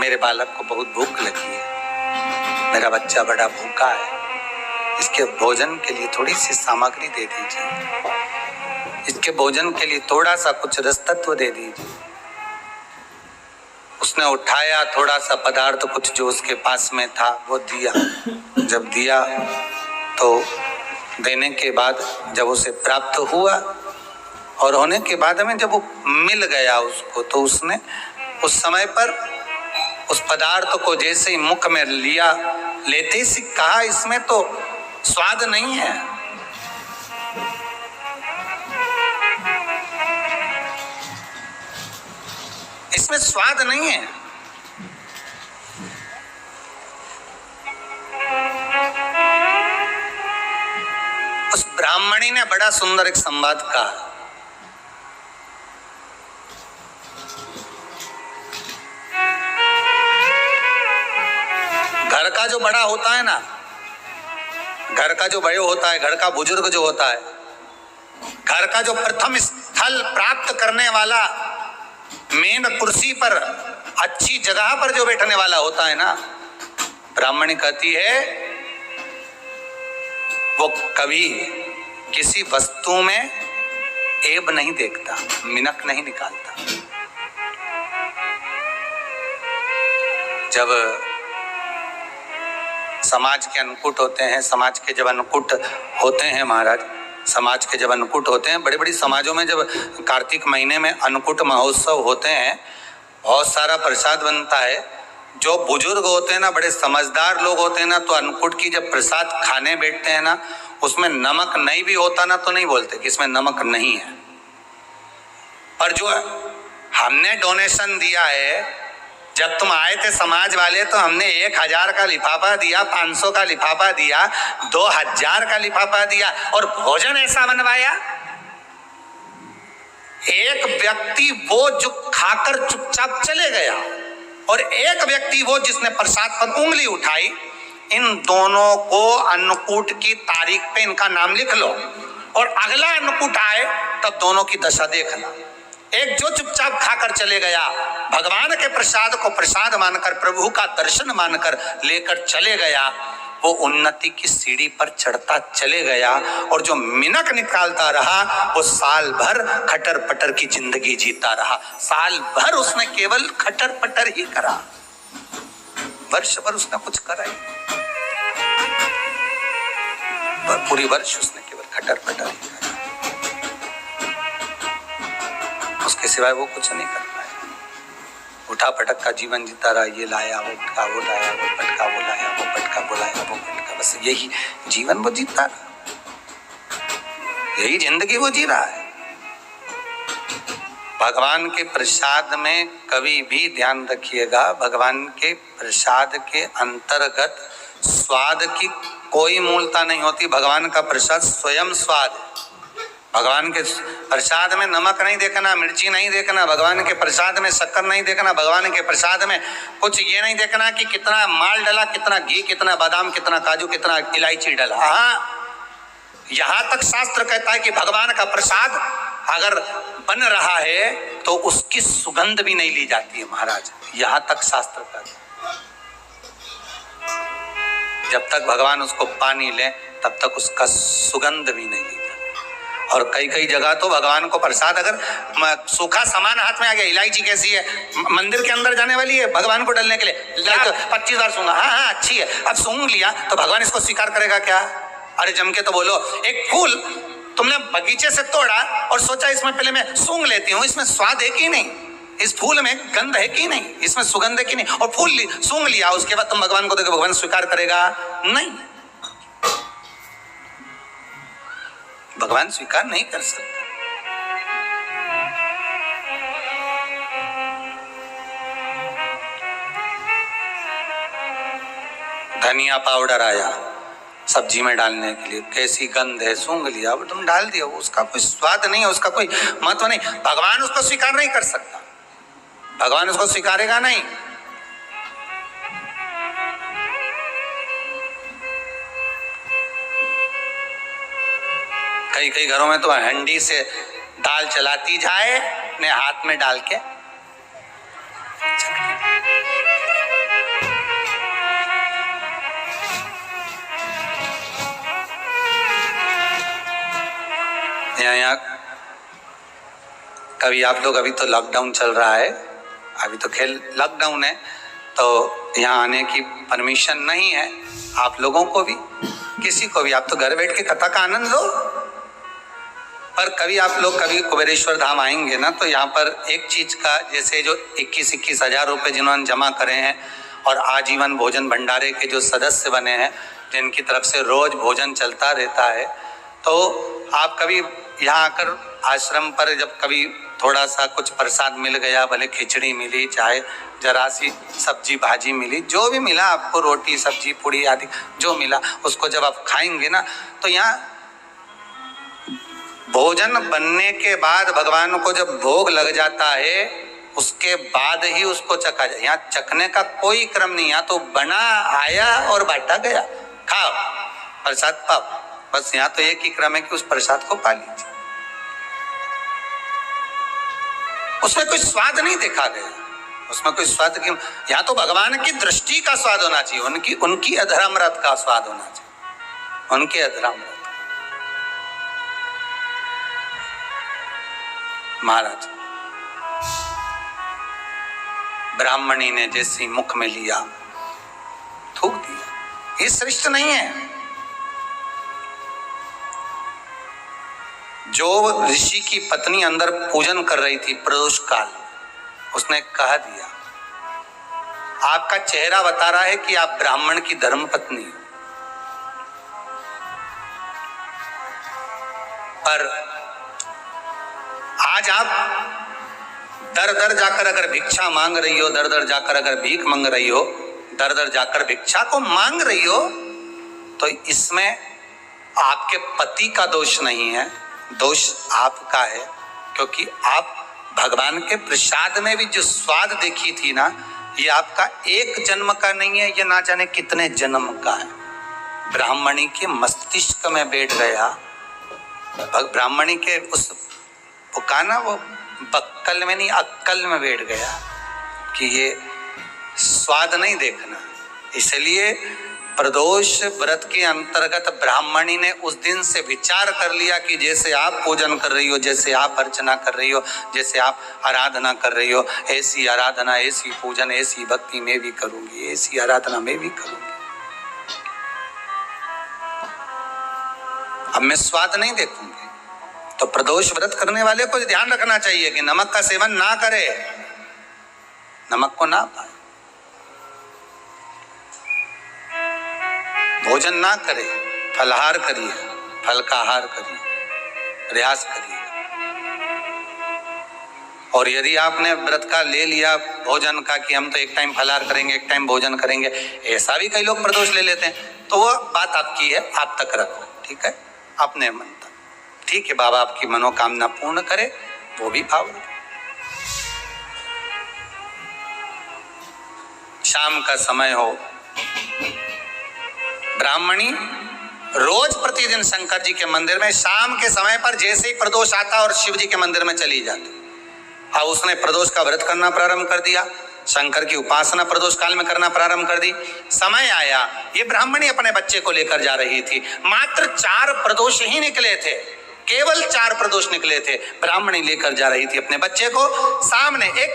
मेरे बालक को बहुत भूख लगी है, मेरा बच्चा बड़ा भूखा है, इसके भोजन के लिए थोड़ी सी सामग्री दे दीजिए, इसके भोजन के लिए थोड़ा सा कुछ रसतत्व दे दीजिए। उसने उठाया थोड़ा सा पदार्थ, कुछ जो उसके पास में था वो दिया। जब दिया तो देने के बाद जब उसे प्राप्त हुआ और होने के बाद में जब वो मिल गया उसको, तो उसने उस समय पर उस पदार्थ को जैसे ही मुख में लिया, लेते ही कहा इसमें तो स्वाद नहीं है। इसमें स्वाद नहीं है। उस ब्राह्मणी ने बड़ा सुंदर एक संवाद कहा। घर का जो बड़ा होता है ना, घर का जो बड़े होता है, घर का बुजुर्ग जो होता है, घर का जो प्रथम स्थल प्राप्त करने वाला, मेन कुर्सी पर अच्छी जगह पर जो बैठने वाला होता है ना, ब्राह्मणी कहती है वो कभी किसी वस्तु में ऐब नहीं देखता, मिनक नहीं निकालता। जब समाज के अन्नकूट होते हैं, समाज के जब अन्नकूट होते हैं महाराज, समाज के जब अन्नकूट होते हैं, बड़ी बड़ी समाजों में जब कार्तिक महीने में अन्नकूट महोत्सव होते हैं, बहुत सारा प्रसाद बनता है। जो बुजुर्ग होते हैं ना, बड़े समझदार लोग होते हैं ना, तो अन्नकूट की जब प्रसाद खाने बैठते हैं ना, उसमें नमक नहीं भी होता ना तो नहीं बोलते कि इसमें नमक नहीं है। पर जो हमने डोनेशन दिया है, जब तुम आए थे समाज वाले, तो हमने 1000 का लिफाफा दिया, 500 का लिफाफा दिया, 2000 का लिफाफा दिया, और भोजन ऐसा बनवाया। एक व्यक्ति वो जो खाकर चुपचाप चले गया, और एक व्यक्ति वो जिसने प्रसाद पर उंगली उठाई। इन दोनों को अन्नकूट की तारीख पे इनका नाम लिख लो, और अगला अन्नकूट आए तब दोनों की दशा देखना। एक जो चुपचाप खाकर चले गया, भगवान के प्रसाद को प्रसाद मानकर, प्रभु का दर्शन मानकर लेकर चले गया, वो उन्नति की सीढ़ी पर चढ़ता चले गया, और जो मिनक निकालता रहा वो साल भर खटर पटर की जिंदगी जीता रहा। साल भर उसने केवल खटर पटर ही करा, वर्ष भर उसने कुछ करा ही, पूरी वर्ष उसने केवल खटर पटर ही करा, उसके सिवाय वो कुछ नहीं कर पाया। उठा पटक का जीवन जीता रहा, ये लाया वो पटका, वो लाया वो पटका, वो लाया वो पटका, वो लाया वो पटका, बस यही जीवन वो जीता रहा, यही जिंदगी वो जी रहा है। भगवान के प्रसाद में कभी भी ध्यान रखिएगा, भगवान के प्रसाद के अंतर्गत स्वाद की कोई मूलता नहीं होती। भगवान का प्रसाद स्वयं स्वाद है। भगवान के प्रसाद में नमक नहीं देखना, मिर्ची नहीं देखना, भगवान के प्रसाद में शक्कर नहीं देखना, भगवान के प्रसाद में कुछ ये नहीं देखना कि कितना माल डला, कितना घी, कितना बादाम, कितना काजू, कितना इलायची डला। हाँ, यहाँ तक शास्त्र कहता है कि भगवान का प्रसाद अगर बन रहा है तो उसकी सुगंध भी नहीं ली जाती है महाराज, यहाँ तक शास्त्र कहता है। जब तक भगवान उसको पानी ले तब तक उसका सुगंध भी नहीं ली जाती। और कई कई जगह तो भगवान को प्रसाद अगर सूखा सामान हाथ में आ गया, इलायची कैसी है, मंदिर के अंदर जाने वाली है भगवान को डालने के लिए, 25 बार सूंघा, हाँ अच्छी है, अब सूंघ लिया तो भगवान इसको स्वीकार करेगा क्या? अरे जम के तो बोलो। एक फूल तुमने बगीचे से तोड़ा और सोचा इसमें पहले मैं सूंघ लेती हूँ, इसमें स्वाद है कि नहीं, इस फूल में गंध है कि नहीं, इसमें सुगंध है कि नहीं, और फूल सूंघ लिया, उसके बाद तुम भगवान को देखो, भगवान स्वीकार करेगा? नहीं, भगवान स्वीकार नहीं कर सकता। धनिया पाउडर आया सब्जी में डालने के लिए, कैसी गंध है, सूंघ लिया, अब तुम डाल दिया, उसका कोई स्वाद नहीं है, उसका कोई महत्व नहीं, भगवान उसको स्वीकार नहीं कर सकता, भगवान उसको स्वीकारेगा नहीं। कई कई घरों में तो हंडी से दाल चलाती जाए अपने हाथ में डाल के, कभी आप लोग, अभी तो लॉकडाउन चल रहा है, अभी तो खेल लॉकडाउन है, तो यहाँ आने की परमिशन नहीं है आप लोगों को भी, किसी को भी। आप तो घर बैठ के कथा का आनंद लो। पर कभी आप लोग कभी कुबेरेश्वर धाम आएंगे ना, तो यहाँ पर एक चीज का, जैसे जो 21-21 हजार रुपये जिन्होंने जमा करे हैं और आजीवन भोजन भंडारे के जो सदस्य बने हैं, जिनकी तरफ से रोज भोजन चलता रहता है, तो आप कभी यहाँ आकर आश्रम पर जब कभी थोड़ा सा कुछ प्रसाद मिल गया, भले खिचड़ी मिली, चाहे जरा सी सब्जी भाजी मिली, जो भी मिला आपको, रोटी सब्जी पूड़ी आदि जो मिला, उसको जब आप खाएंगे ना, तो यहाँ भोजन बनने के बाद भगवान को जब भोग लग जाता है, उसके बाद ही उसको चखा जाए। यहाँ चखने का कोई क्रम नहीं, यहाँ तो बना, आया और बांटा गया, खाओ प्रसाद पाओ, बस। यहाँ तो एक ही क्रम है कि उस प्रसाद को पा लीजिए। उसमें कोई स्वाद नहीं देखा गया, उसमें कोई स्वाद की, यहाँ तो भगवान की दृष्टि का स्वाद होना चाहिए, उनकी अधरामृत का स्वाद होना चाहिए, उनके अधरामृत। महाराज ब्राह्मणी ने जैसी मुख में लिया, थूक दिया। ये श्रेष्ठ नहीं है। जो ऋषि की पत्नी अंदर पूजन कर रही थी प्रदोष काल, उसने कह दिया, आपका चेहरा बता रहा है कि आप ब्राह्मण की धर्म पत्नी हो, पर आज आप दर दर जाकर अगर भिक्षा मांग रही हो, दर दर जाकर अगर भीख मांग रही हो, दर दर जाकर भिक्षा को मांग रही हो, तो इसमें आपके पति का दोष नहीं है, दोष आपका है। क्योंकि आप भगवान के प्रसाद में भी जो स्वाद देखी थी ना, ये आपका एक जन्म का नहीं है, ये ना जाने कितने जन्म का है। ब्राह्मणी के मस्तिष्क में बैठ गया, ब्राह्मणी के उस पुकाना, वो बक्कल में नहीं अक्कल में बैठ गया कि ये स्वाद नहीं देखना। इसलिए प्रदोष व्रत के अंतर्गत ब्राह्मणी ने उस दिन से विचार कर लिया कि जैसे आप पूजन कर रही हो, जैसे आप अर्चना कर रही हो, जैसे आप आराधना कर रही हो, ऐसी आराधना, ऐसी पूजन, ऐसी भक्ति मैं भी करूंगी, ऐसी आराधना मैं भी करूंगी। अब मैं स्वाद नहीं देखूंगी। तो प्रदोष व्रत करने वाले को ध्यान रखना चाहिए कि नमक का सेवन ना करे, नमक को ना पाए, भोजन ना करे, फलाहार करिए, फल का आहार करिए, प्रयास करिए। और यदि आपने व्रत का ले लिया भोजन का कि हम तो एक टाइम फलाहार करेंगे, एक टाइम भोजन करेंगे, ऐसा भी कई लोग प्रदोष ले लेते हैं, तो वो बात आपकी है, आप तक रखो, ठीक है, अपने मन तक, ठीक है। बाबा आपकी मनोकामना पूर्ण करे, वो भी भाव रखे। शाम का समय हो, ब्राह्मणी रोज प्रतिदिन शंकर जी के मंदिर में शाम के समय पर जैसे ही प्रदोष आता और शिव जी के मंदिर में चली जाती। अब उसने प्रदोष का व्रत करना प्रारंभ कर दिया, शंकर की उपासना प्रदोष काल में करना प्रारंभ कर दी। समय आया, ये ब्राह्मणी अपने बच्चे को लेकर जा रही थी, मात्र 4 प्रदोष ही निकले थे, केवल 4 प्रदोष निकले थे। ब्राह्मणी लेकर जा रही थी अपने बच्चे को, सामने एक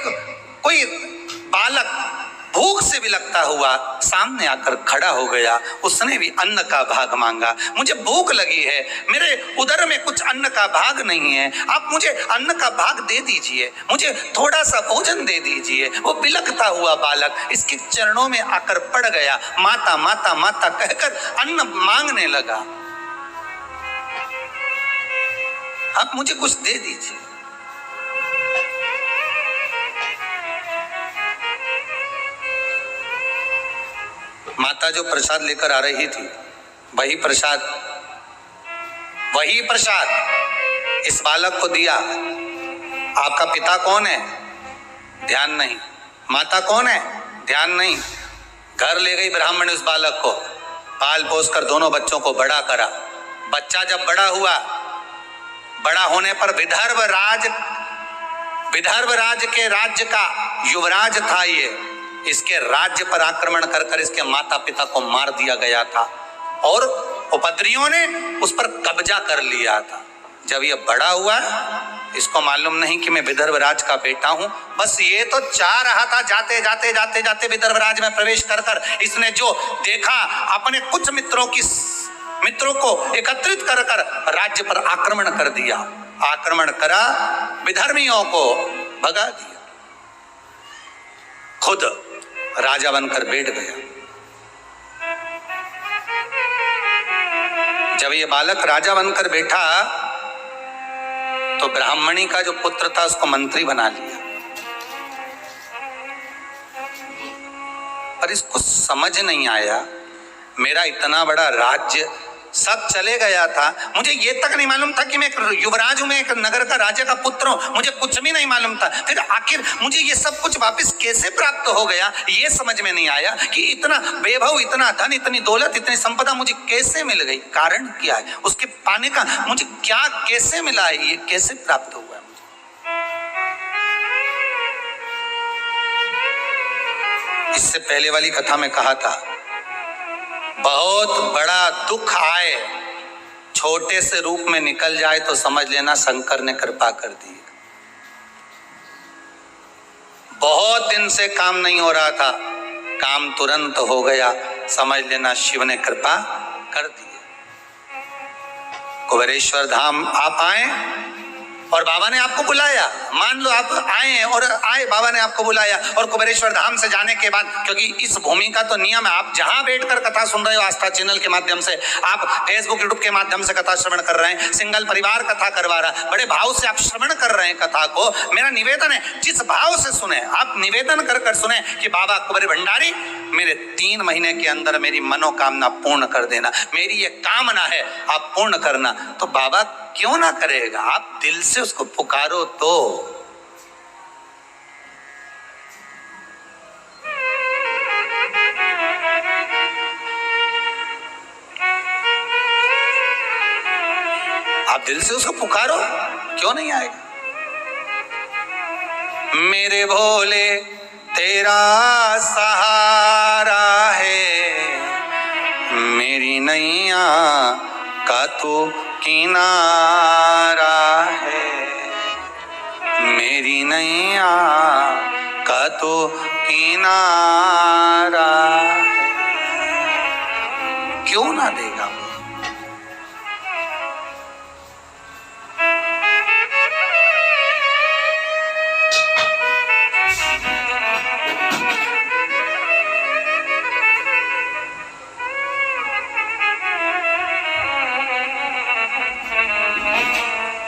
कोई बालक भूख से विलकता हुआ सामने आकर खड़ा हो गया। उसने भी अन्न का भाग मांगा, मुझे भूख लगी है, मेरे उदर में कुछ अन्न का भाग नहीं है, आप मुझे अन्न का भाग दे दीजिए, मुझे थोड़ा सा भोजन दे दीजिए। वो बिलकता हुआ बालक इसके चरणों में आकर पड़ गया, माता माता माता कहकर अन्न मांगने लगा, आप मुझे कुछ दे दीजिए। माता जो प्रसाद लेकर आ रही थी, वही प्रसाद इस बालक को दिया। आपका पिता कौन है? ध्यान नहीं। माता कौन है? ध्यान नहीं। घर ले गई ब्राह्मण उस बालक को, पाल पोस कर दोनों बच्चों को बड़ा करा। बच्चा जब बड़ा हुआ, बड़ा होने पर विदर्भ राज के राज्य का युवराज था ये। इसके राज्य पर आक्रमण कर कर इसके माता पिता को मार दिया गया था और उपद्रवियों ने उस पर कब्जा कर लिया था। जब ये बड़ा हुआ इसको मालूम नहीं कि मैं विदर्भराज का बेटा हूं। बस ये तो चाह रहा था जाते जाते जाते जाते विदर्भराज में प्रवेश कर कर इसने जो देखा, अपने कुछ मित्रों को एकत्रित कर कर राज्य पर आक्रमण कर दिया। आक्रमण करा, विधर्मियों को भगा दिया, खुद राजा बनकर बैठ गया। जब ये बालक राजा बनकर बैठा तो ब्राह्मणी का जो पुत्र था उसको मंत्री बना लिया। पर इसको समझ नहीं आया, मेरा इतना बड़ा राज्य सब चले गया था, मुझे ये तक नहीं मालूम था कि मैं एक युवराज हूं, मैं एक नगर का राजा का पुत्र हूं, मुझे कुछ भी नहीं मालूम था। फिर आखिर मुझे ये सब कुछ वापस कैसे प्राप्त हो गया, ये समझ में नहीं आया कि इतना वैभव, इतना धन, इतनी दौलत, इतनी संपदा मुझे कैसे मिल गई, कारण क्या है, उसके पाने का मुझे क्या कैसे मिला है, ये कैसे प्राप्त हुआ है। इससे पहले वाली कथा में कहा था, बहुत बड़ा दुख आए, छोटे से रूप में निकल जाए तो समझ लेना शंकर ने कृपा कर दी। बहुत दिन से काम नहीं हो रहा था, काम तुरंत हो गया, समझ लेना शिव ने कृपा कर दी। कुबेरेश्वर धाम आप आए और बाबा ने आपको बुलाया, मान लो आप आए हैं और बाबा ने आपको बुलाया, और कुबेरेश्वर धाम से जाने के बाद, क्योंकि इस भूमि का तो नियम है, आप जहां बैठकर कथा सुन रहे हो, आस्था चैनल के माध्यम से, आप फेसबुक यूट्यूब के माध्यम से कथा श्रवण कर रहे हैं, सिंगल परिवार कथा करवा रहा, बड़े भाव से आप श्रवण कर रहे हैं कथा को। मेरा निवेदन है, जिस भाव से सुने, आप निवेदन कर कर सुने कि बाबा कुबेर भंडारी, मेरे 3 महीने के अंदर मेरी मनोकामना पूर्ण कर देना, मेरी ये कामना है आप पूर्ण करना। तो बाबा क्यों ना करेगा, आप दिल से उसको पुकारो तो। आप दिल से उसको पुकारो, क्यों नहीं आएगा। मेरे भोले तेरा सहारा है, मेरी नैया का तू किनारा है, मेरी नैया का तो किनारा है, क्यों ना देगा।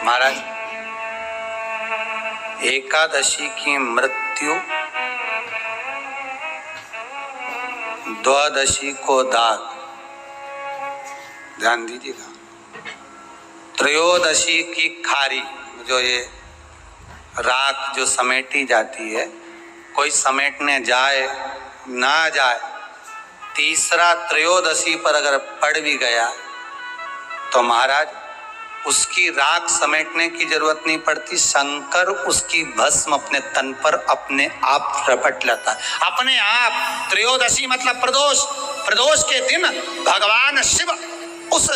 महाराज, एकादशी की मृत्यु, द्वादशी को दाग, ध्यान दीजिएगा, त्रयोदशी की खारी, जो ये राख जो समेटी जाती है, कोई समेटने जाए ना जाए, तीसरा त्रयोदशी पर अगर पड़ भी गया तो महाराज उसकी राख समेटने की जरूरत नहीं पड़ती, शंकर उसकी भस्म अपने तन पर अपने आप रपट लेता है, अपने आप। त्रयोदशी मतलब प्रदोष, प्रदोष के दिन भगवान शिव उस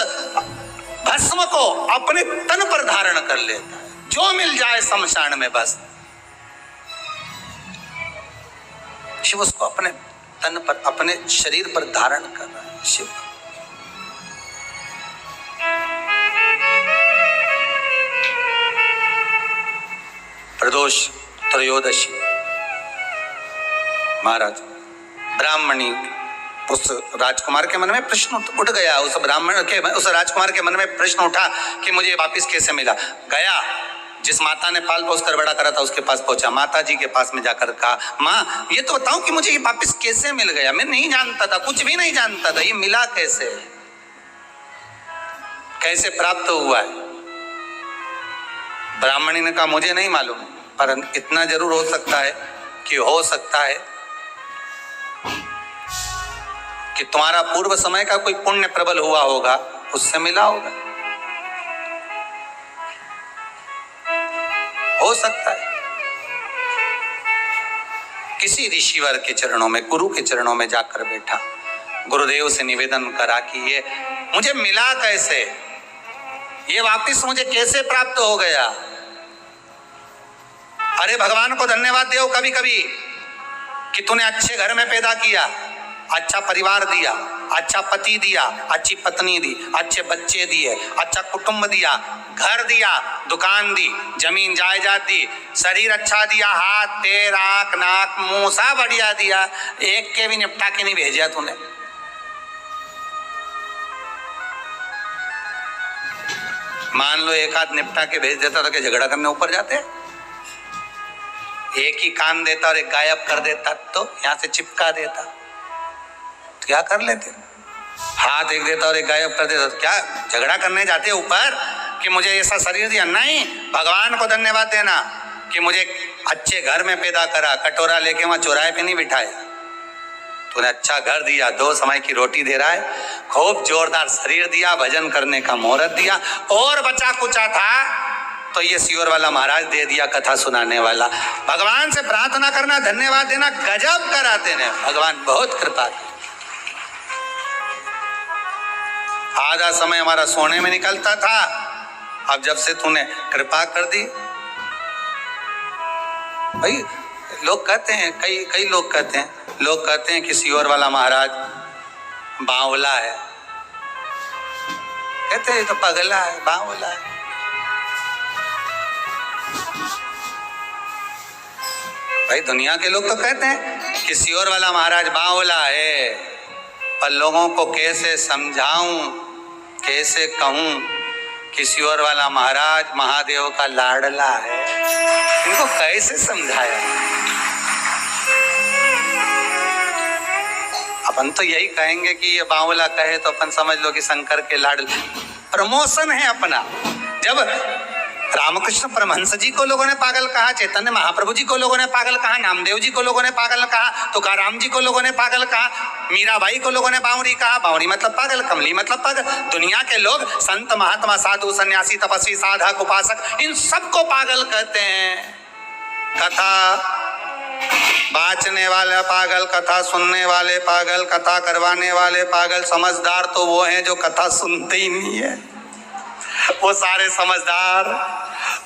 भस्म को अपने तन पर धारण कर लेता है, जो मिल जाए शमशान में बस शिव उसको अपने तन पर, अपने शरीर पर धारण कर रहा है शिव। प्रदोष त्रयोदशी, महाराज ब्राह्मणी, उस राजकुमार के मन में प्रश्न उठ गया, उस ब्राह्मण के, उस राजकुमार के मन में प्रश्न उठा कि मुझे वापिस कैसे मिला। गया, जिस माता ने पाल पोस कर बड़ा करा था उसके पास पहुंचा, माता जी के पास में जाकर कहा, माँ ये तो बताओ कि मुझे ये वापिस कैसे मिल गया, मैं नहीं जानता था, कुछ भी नहीं जानता था, ये मिला कैसे, कैसे प्राप्त हुआ है। ब्राह्मणी ने कहा मुझे नहीं मालूम, पर इतना जरूर हो सकता है कि हो सकता है कि तुम्हारा पूर्व समय का कोई पुण्य प्रबल हुआ होगा, उससे मिला होगा, हो सकता है। किसी ऋषिवर के चरणों में, गुरु के चरणों में जाकर बैठा, गुरुदेव से निवेदन करा कि ये मुझे मिला कैसे, ये वापिस मुझे कैसे प्राप्त हो गया। अरे भगवान को धन्यवाद दो कभी कभी कि तूने अच्छे घर में पैदा किया, अच्छा परिवार दिया, अच्छा पति दिया, अच्छी पत्नी दी, अच्छे बच्चे दिए, अच्छा कुटुंब दिया, घर दिया, दुकान दी, जमीन जायदाद दी, शरीर अच्छा दिया, हाथ पैर आंख नाक मुंह सब बढ़िया दिया, एक के भी निपटा के नहीं भेजा तूने। मान लो एक हाथ निपटा के भेज देता तो क्या झगड़ा करने ऊपर जाते? एक ही कान देता और एक गायब कर देता तो यहां से चिपका देता, तो क्या कर लेते? हाथ एक देता और एक गायब कर देता तो क्या झगड़ा करने जाते ऊपर कि मुझे ऐसा शरीर दिया? नहीं, भगवान को धन्यवाद देना कि मुझे अच्छे घर में पैदा करा, कटोरा लेके वहां चौराहे पे नहीं बिठाया, तूने अच्छा घर दिया, 2 समय की रोटी दे रहा है, खूब जोरदार शरीर दिया, भजन करने का मुहूर्त दिया, और बचा कुचा था तो ये सियोर वाला महाराज दे दिया, कथा सुनाने वाला। भगवान से प्रार्थना करना, धन्यवाद देना, गजब कराते हैं भगवान, बहुत कृपा। आधा समय हमारा सोने में निकलता था, अब जब से तूने कृपा कर दी। भाई लोग कहते हैं, कई लोग कहते हैं कि सियोर वाला महाराज बावला है, कहते हैं तो पगला है, बावला है। भाई दुनिया के लोग तो कहते हैं कि सियोर वाला महाराज बावला है, पर लोगों को कैसे समझाऊं, कैसे कहूं कि सियोर वाला महाराज महादेव का लाडला है, इनको कैसे समझाया? अपन तो यही कहेंगे कि ये बावला कहे तो अपन समझ लो कि शंकर के लाडले, प्रमोशन है अपना। जब रामकृष्ण परमहंस जी को लोगों ने पागल कहा, चैतन्य महाप्रभु जी को लोगों ने पागल कहा, नामदेव जी को लोगों ने पागल कहा, तुकाराम जी को लोगों ने पागल कहा, मीराबाई को लोगों ने बावरी कहा, बावरी मतलब पागल, कमली मतलब पागल। दुनिया के लोग संत महात्मा साधु सन्यासी तपस्वी साधक उपासक इन सबको पागल कहते हैं। कथा बाँचने वाले पागल, कथा सुनने वाले पागल, कथा करवाने वाले पागल। समझदार तो वो हैं जो कथा सुनते ही नहीं है, वो सारे समझदार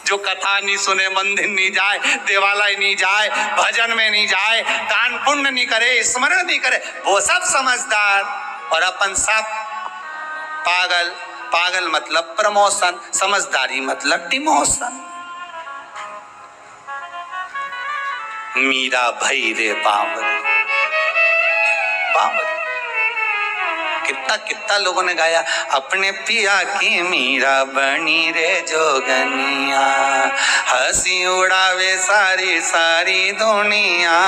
जो कथा नहीं सुने, मंदिर नहीं जाए, देवालय नहीं जाए, भजन में नहीं जाए, दान पुण्य नहीं करे, स्मरण नहीं करे, वो सब समझदार। और अपन सब पागल। पागल मतलब प्रमोशन, समझदारी मतलब डिमोशन। मीरा भई रे बावरी, बावरी कितना लोगों ने गाया, अपने पिया की मीरा बनी रे जोगनिया, हंसी उड़ावे सारी सारी दुनिया,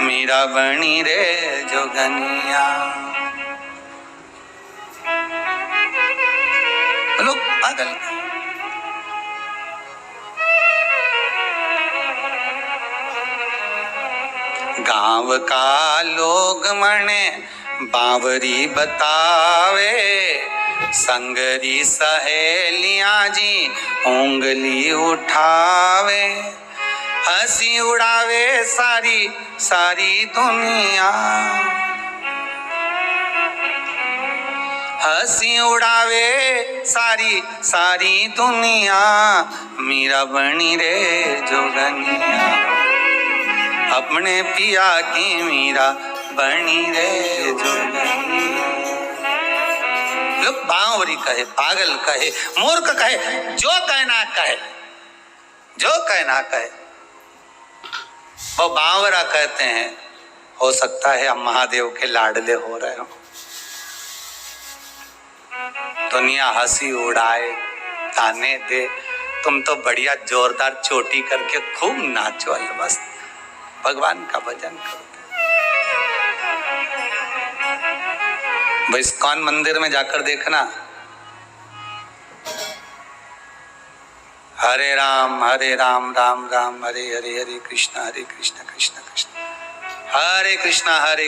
मीरा बनी रे जोगनिया। लोग पागल। गांव का लोग मने बावरी बतावे, संगरी सहेलियां जी उंगली उठावे, हंसी उड़ावे सारी सारी दुनिया, हंसी उड़ावे सारी सारी दुनिया, मीरा बनी रे जोगनिया, अपने पिया की मीरा बनी रे जोगनिया। लोग बावरी कहे, पागल कहे, मूर्ख कहे, जो कहना कहे, जो कहना कहे, वो बावरा कहते हैं। हो सकता है हम महादेव के लाडले हो रहे हो, दुनिया हंसी उड़ाए, ताने दे, तुम तो बढ़िया जोरदार चोटी करके खूब नाचो, बस भगवान का भजन करो। भाई इस्कॉन मंदिर में जाकर देखना, हरे राम राम राम हरे हरे, हरे कृष्ण कृष्ण कृष्ण हरे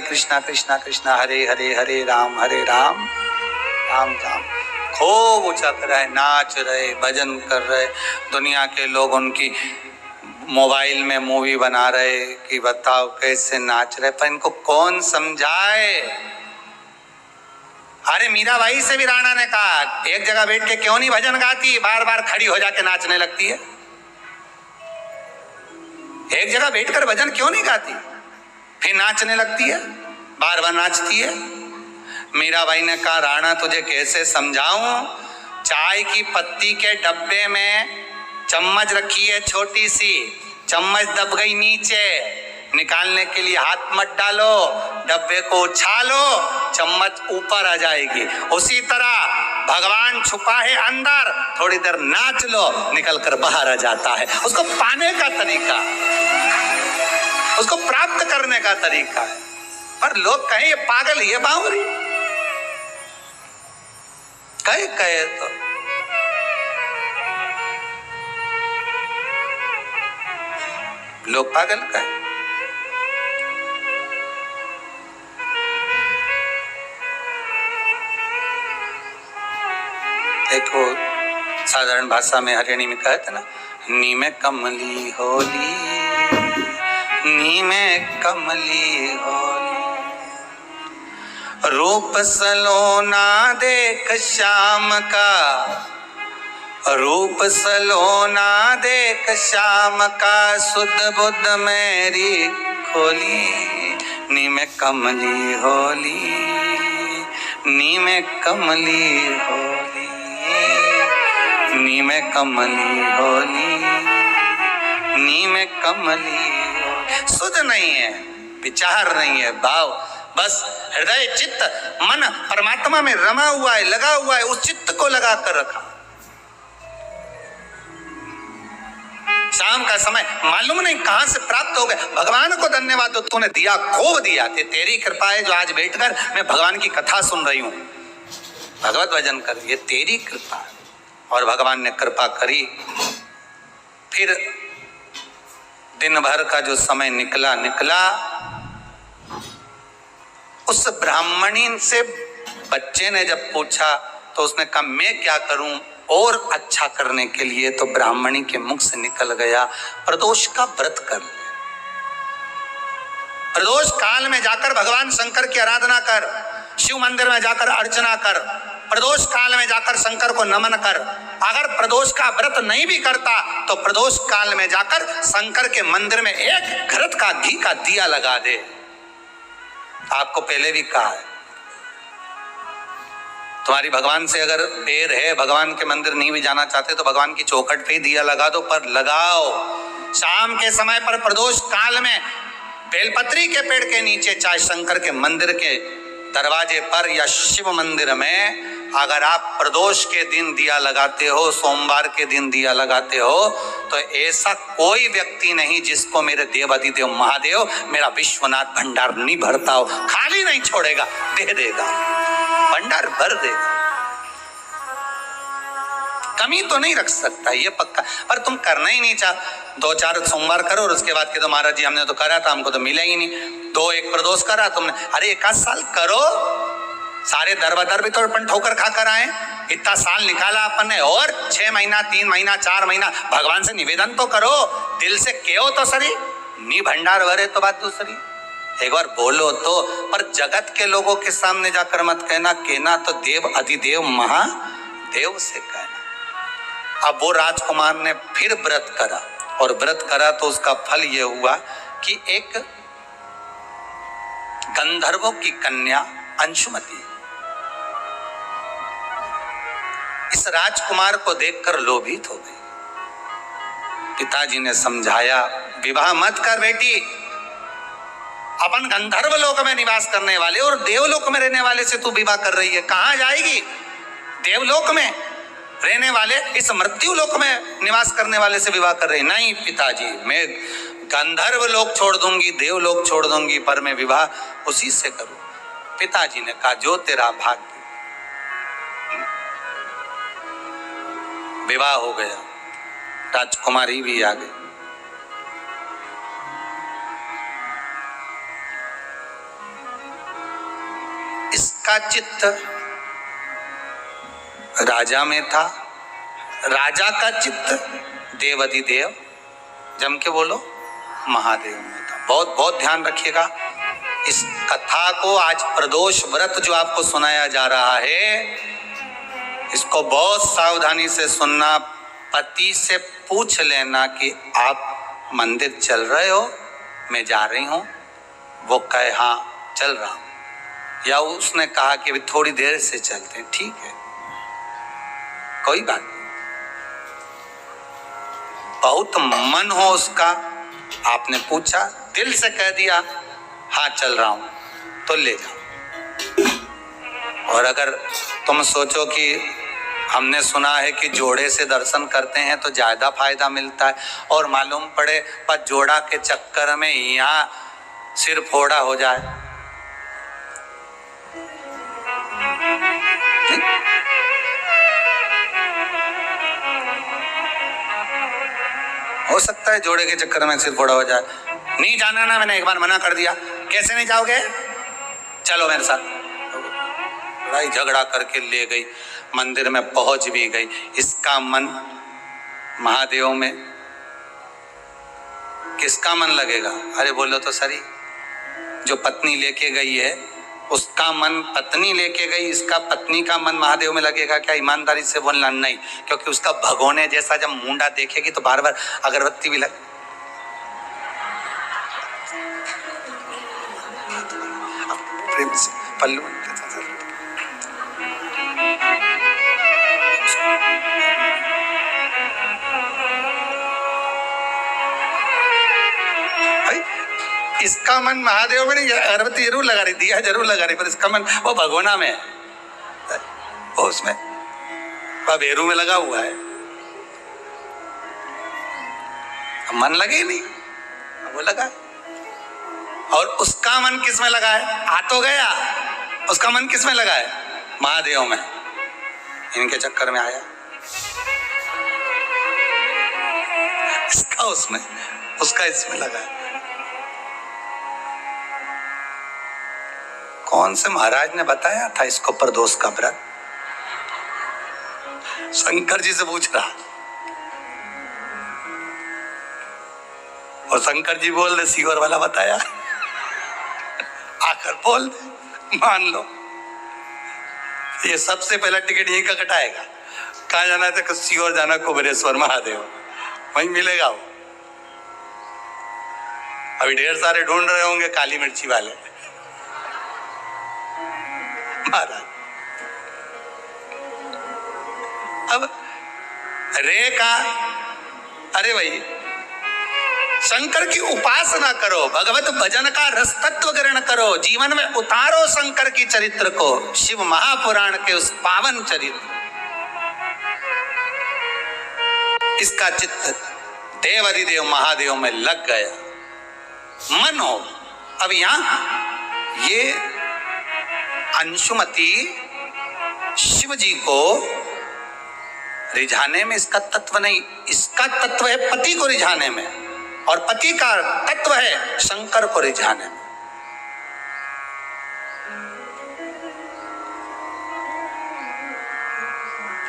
कृष्ण कृष्ण हरे हरे, हरे राम राम राम। खूब उछल रहे, नाच रहे, भजन कर रहे। दुनिया के लोग उनकी मोबाइल में मूवी बना रहे कि बताओ कैसे नाच रहे, पर इनको कौन समझाए। अरे मीराबाई से भी राणा ने कहा, एक जगह बैठ के क्यों नहीं भजन गाती, बार बार खड़ी हो जाके नाचने लगती है। एक जगह बैठकर भजन क्यों नहीं गाती? फिर नाचने लगती है, बार बार नाचती है। मीराबाई ने कहा, राणा तुझे कैसे समझाऊं, चाय की पत्ती के डब्बे में चम्मच रखी है छोटी सी, चम्मच दब गई नीचे, निकालने के लिए हाथ मत डालो, डब्बे को उछालो, चम्मच ऊपर आ जाएगी। उसी तरह भगवान छुपा है अंदर, थोड़ी देर नाच लो, निकल कर बाहर आ जाता है। उसको पाने का तरीका, उसको प्राप्त करने का तरीका है। पर लोग कहें ये पागल, ये बावरी, कहे तो लोग पागल कहे। देखो साधारण भाषा में हरियाणी में कहते ना, नी में कमली होली, नी में कमली होली, रूप सलोना देख श्याम का, रूप सलोना देख श्याम का, सुध बुध मेरी खोली, नी में कमली होली, नी में कमली होली, नी में कमली होली, नी में कमली होली। सुध नहीं है, विचार नहीं है, भाव, बस हृदय चित्त मन परमात्मा में रमा हुआ है, लगा हुआ है, उस चित्त को लगा कर रखा। शाम का समय मालूम नहीं कहां से प्राप्त हो गया। भगवान को धन्यवाद दो, तूने दिया, खूब दिया, तेरी कृपा है जो आज बैठकर मैं भगवान की कथा सुन रही हूं, भगवत भजन कर, ये तेरी कृपा है। और भगवान ने कृपा करी। फिर दिन भर का जो समय निकला, उस ब्राह्मणी से बच्चे ने जब पूछा तो उसने कहा मैं क्या करूं और अच्छा करने के लिए, तो ब्राह्मणी के मुख से निकल गया, प्रदोष का व्रत कर ले, प्रदोष काल में जाकर भगवान शंकर की आराधना कर, शिव मंदिर में जाकर अर्चना कर, प्रदोष काल में जाकर शंकर को नमन कर। अगर प्रदोष का व्रत नहीं भी करता तो प्रदोष काल में जाकर शंकर के मंदिर में एक घृत का घी का दिया लगा दे। आपको पहले भी कहा है, तुम्हारी भगवान से अगर बैर है, भगवान के मंदिर नहीं भी जाना चाहते तो भगवान की चौखट पे ही दिया लगा दो, पर लगाओ। शाम के समय पर प्रदोष काल में बेलपत्री के पेड़ के नीचे, चाहे शंकर के मंदिर के दरवाजे पर या शिव मंदिर में, अगर आप प्रदोष के दिन दिया लगाते हो, सोमवार के दिन दिया लगाते हो, तो ऐसा कोई व्यक्ति नहीं जिसको मेरे देवाधिदेव महादेव मेरा विश्वनाथ भंडार नहीं भरता हो, खाली नहीं छोड़ेगा, दे देगा, भंडार भर देगा, कमी तो नहीं रख सकता, ये पक्का। पर तुम करना ही नहीं चाह, 2-4 सोमवार करो और उसके बाद के तो महाराज जी हमने तो करा था, हमको तो मिला ही नहीं। 2-1 प्रदोष करा तुमने, अरे 1 साल करो, सारे दरबदर भी तो अपन ठोकर खा कर आए, इतना साल निकाला अपन ने, और 6 महीना 3 महीना 4 महीना भगवान से निवेदन तो करो, दिल से कहो तो सही, नी भंडार भरे तो बात दूसरी, एक बार बोलो तो। पर जगत के लोगों के सामने जाकर मत कहना तो देव अधिदेव महादेव से कहना। अब वो राजकुमार ने फिर व्रत करा, और व्रत करा तो उसका फल ये हुआ कि एक गंधर्वों की कन्या अंशुमति इस राजकुमार को देखकर लोभित हो गई। पिताजी ने समझाया, विवाह मत कर बेटी, अपन गंधर्व लोक में निवास करने वाले और देवलोक में रहने वाले से तू विवाह कर रही है, कहां जाएगी? देवलोक में रहने वाले इस मृत्यु लोक में निवास करने वाले से विवाह कर रही। नहीं पिताजी, मैं गंधर्व लोक छोड़ दूंगी, देवलोक छोड़ दूंगी, पर मैं विवाह उसी से करूं। पिताजी ने कहा जो तेरा भाग्य। विवाह हो गया, राजकुमारी भी आ गई। इसका चित्त राजा में था, राजा का चित्त देवाधिदेव, जम के बोलो, महादेव में था। बहुत बहुत ध्यान रखिएगा इस कथा को। आज प्रदोष व्रत जो आपको सुनाया जा रहा है, इसको बहुत सावधानी से सुनना, पति से पूछ लेना कि आप मंदिर चल रहे हो? मैं जा रही हूं। वो कहे हाँ चल रहा हूं, या उसने कहा कि अभी थोड़ी देर से चलते हैं, ठीक है कोई बात नहीं। बहुत मन हो उसका, आपने पूछा, दिल से कह दिया हाँ चल रहा हूं, तो ले जाओ। और अगर तुम सोचो कि हमने सुना है कि जोड़े से दर्शन करते हैं तो ज्यादा फायदा मिलता है, और मालूम पड़े पर जोड़ा के चक्कर में यहाँ सिर फोड़ा हो जाए, हो सकता है जोड़े के चक्कर में सिर फोड़ा हो जाए। नहीं जाना ना, मैंने एक बार मना कर दिया। कैसे नहीं जाओगे, चलो मेरे साथ। लड़ाई झगड़ा करके ले गई, मंदिर में पहुंच भी गई। इसका मन महादेव में, किसका मन लगेगा? अरे बोलो तो सही, जो पत्नी लेके गई है उसका मन पत्नी लेके गई, इसका पत्नी का मन महादेव में लगेगा क्या? ईमानदारी से बोलना नहीं, क्योंकि उसका भगोने जैसा जब मुंडा देखेगी तो बार बार अगरबत्ती भी लगे। प्रेम से पल्लू इसका मन महादेव में नहीं, अगरबत्ती जरूर लगा रही, दिया जरूर लगा रही, पर इसका मन वो भगोना में है, वो उसमें बेरू में लगा हुआ है। मन लगे ही नहीं, वो लगा है। और उसका मन किस में लगा है? आ तो गया, उसका मन किस में लगा है? महादेव में। इनके चक्कर में आया, इसका उसमें, उसका इसमें लगा है। कौन से महाराज ने बताया था इसको प्रदोष का व्रत? शंकर जी से पूछ रहा, और शंकर जी बोल रहे सीवर वाला बताया। आकर बोल दे, मान लो। ये सबसे पहला टिकट यहीं का कटाएगा। कहाँ जाना था? सीवर जाना, कुबेरेश्वर महादेव, वहीं मिलेगा वो। अभी ढेर सारे ढूंढ रहे होंगे काली मिर्ची वाले महाराज। अब रे का, अरे भाई शंकर की उपासना करो, भगवत भजन का रस तत्व ग्रहण करो, जीवन में उतारो शंकर की चरित्र को, शिव महापुराण के उस पावन चरित्र। इसका चित्त देवाधिदेव महादेव में लग गया, मन हो। अब यहां ये अंशुमती शिव जी को रिझाने में इसका तत्व नहीं, इसका तत्व है पति को रिझाने में, और पति का तत्व है शंकर को रिझाने में।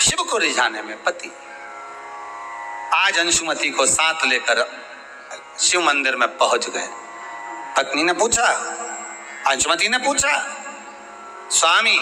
शिव को रिझाने में पति। आज अंशुमती को साथ लेकर शिव मंदिर में पहुंच गए। पत्नी ने पूछा, अंशुमती ने पूछा, स्वामी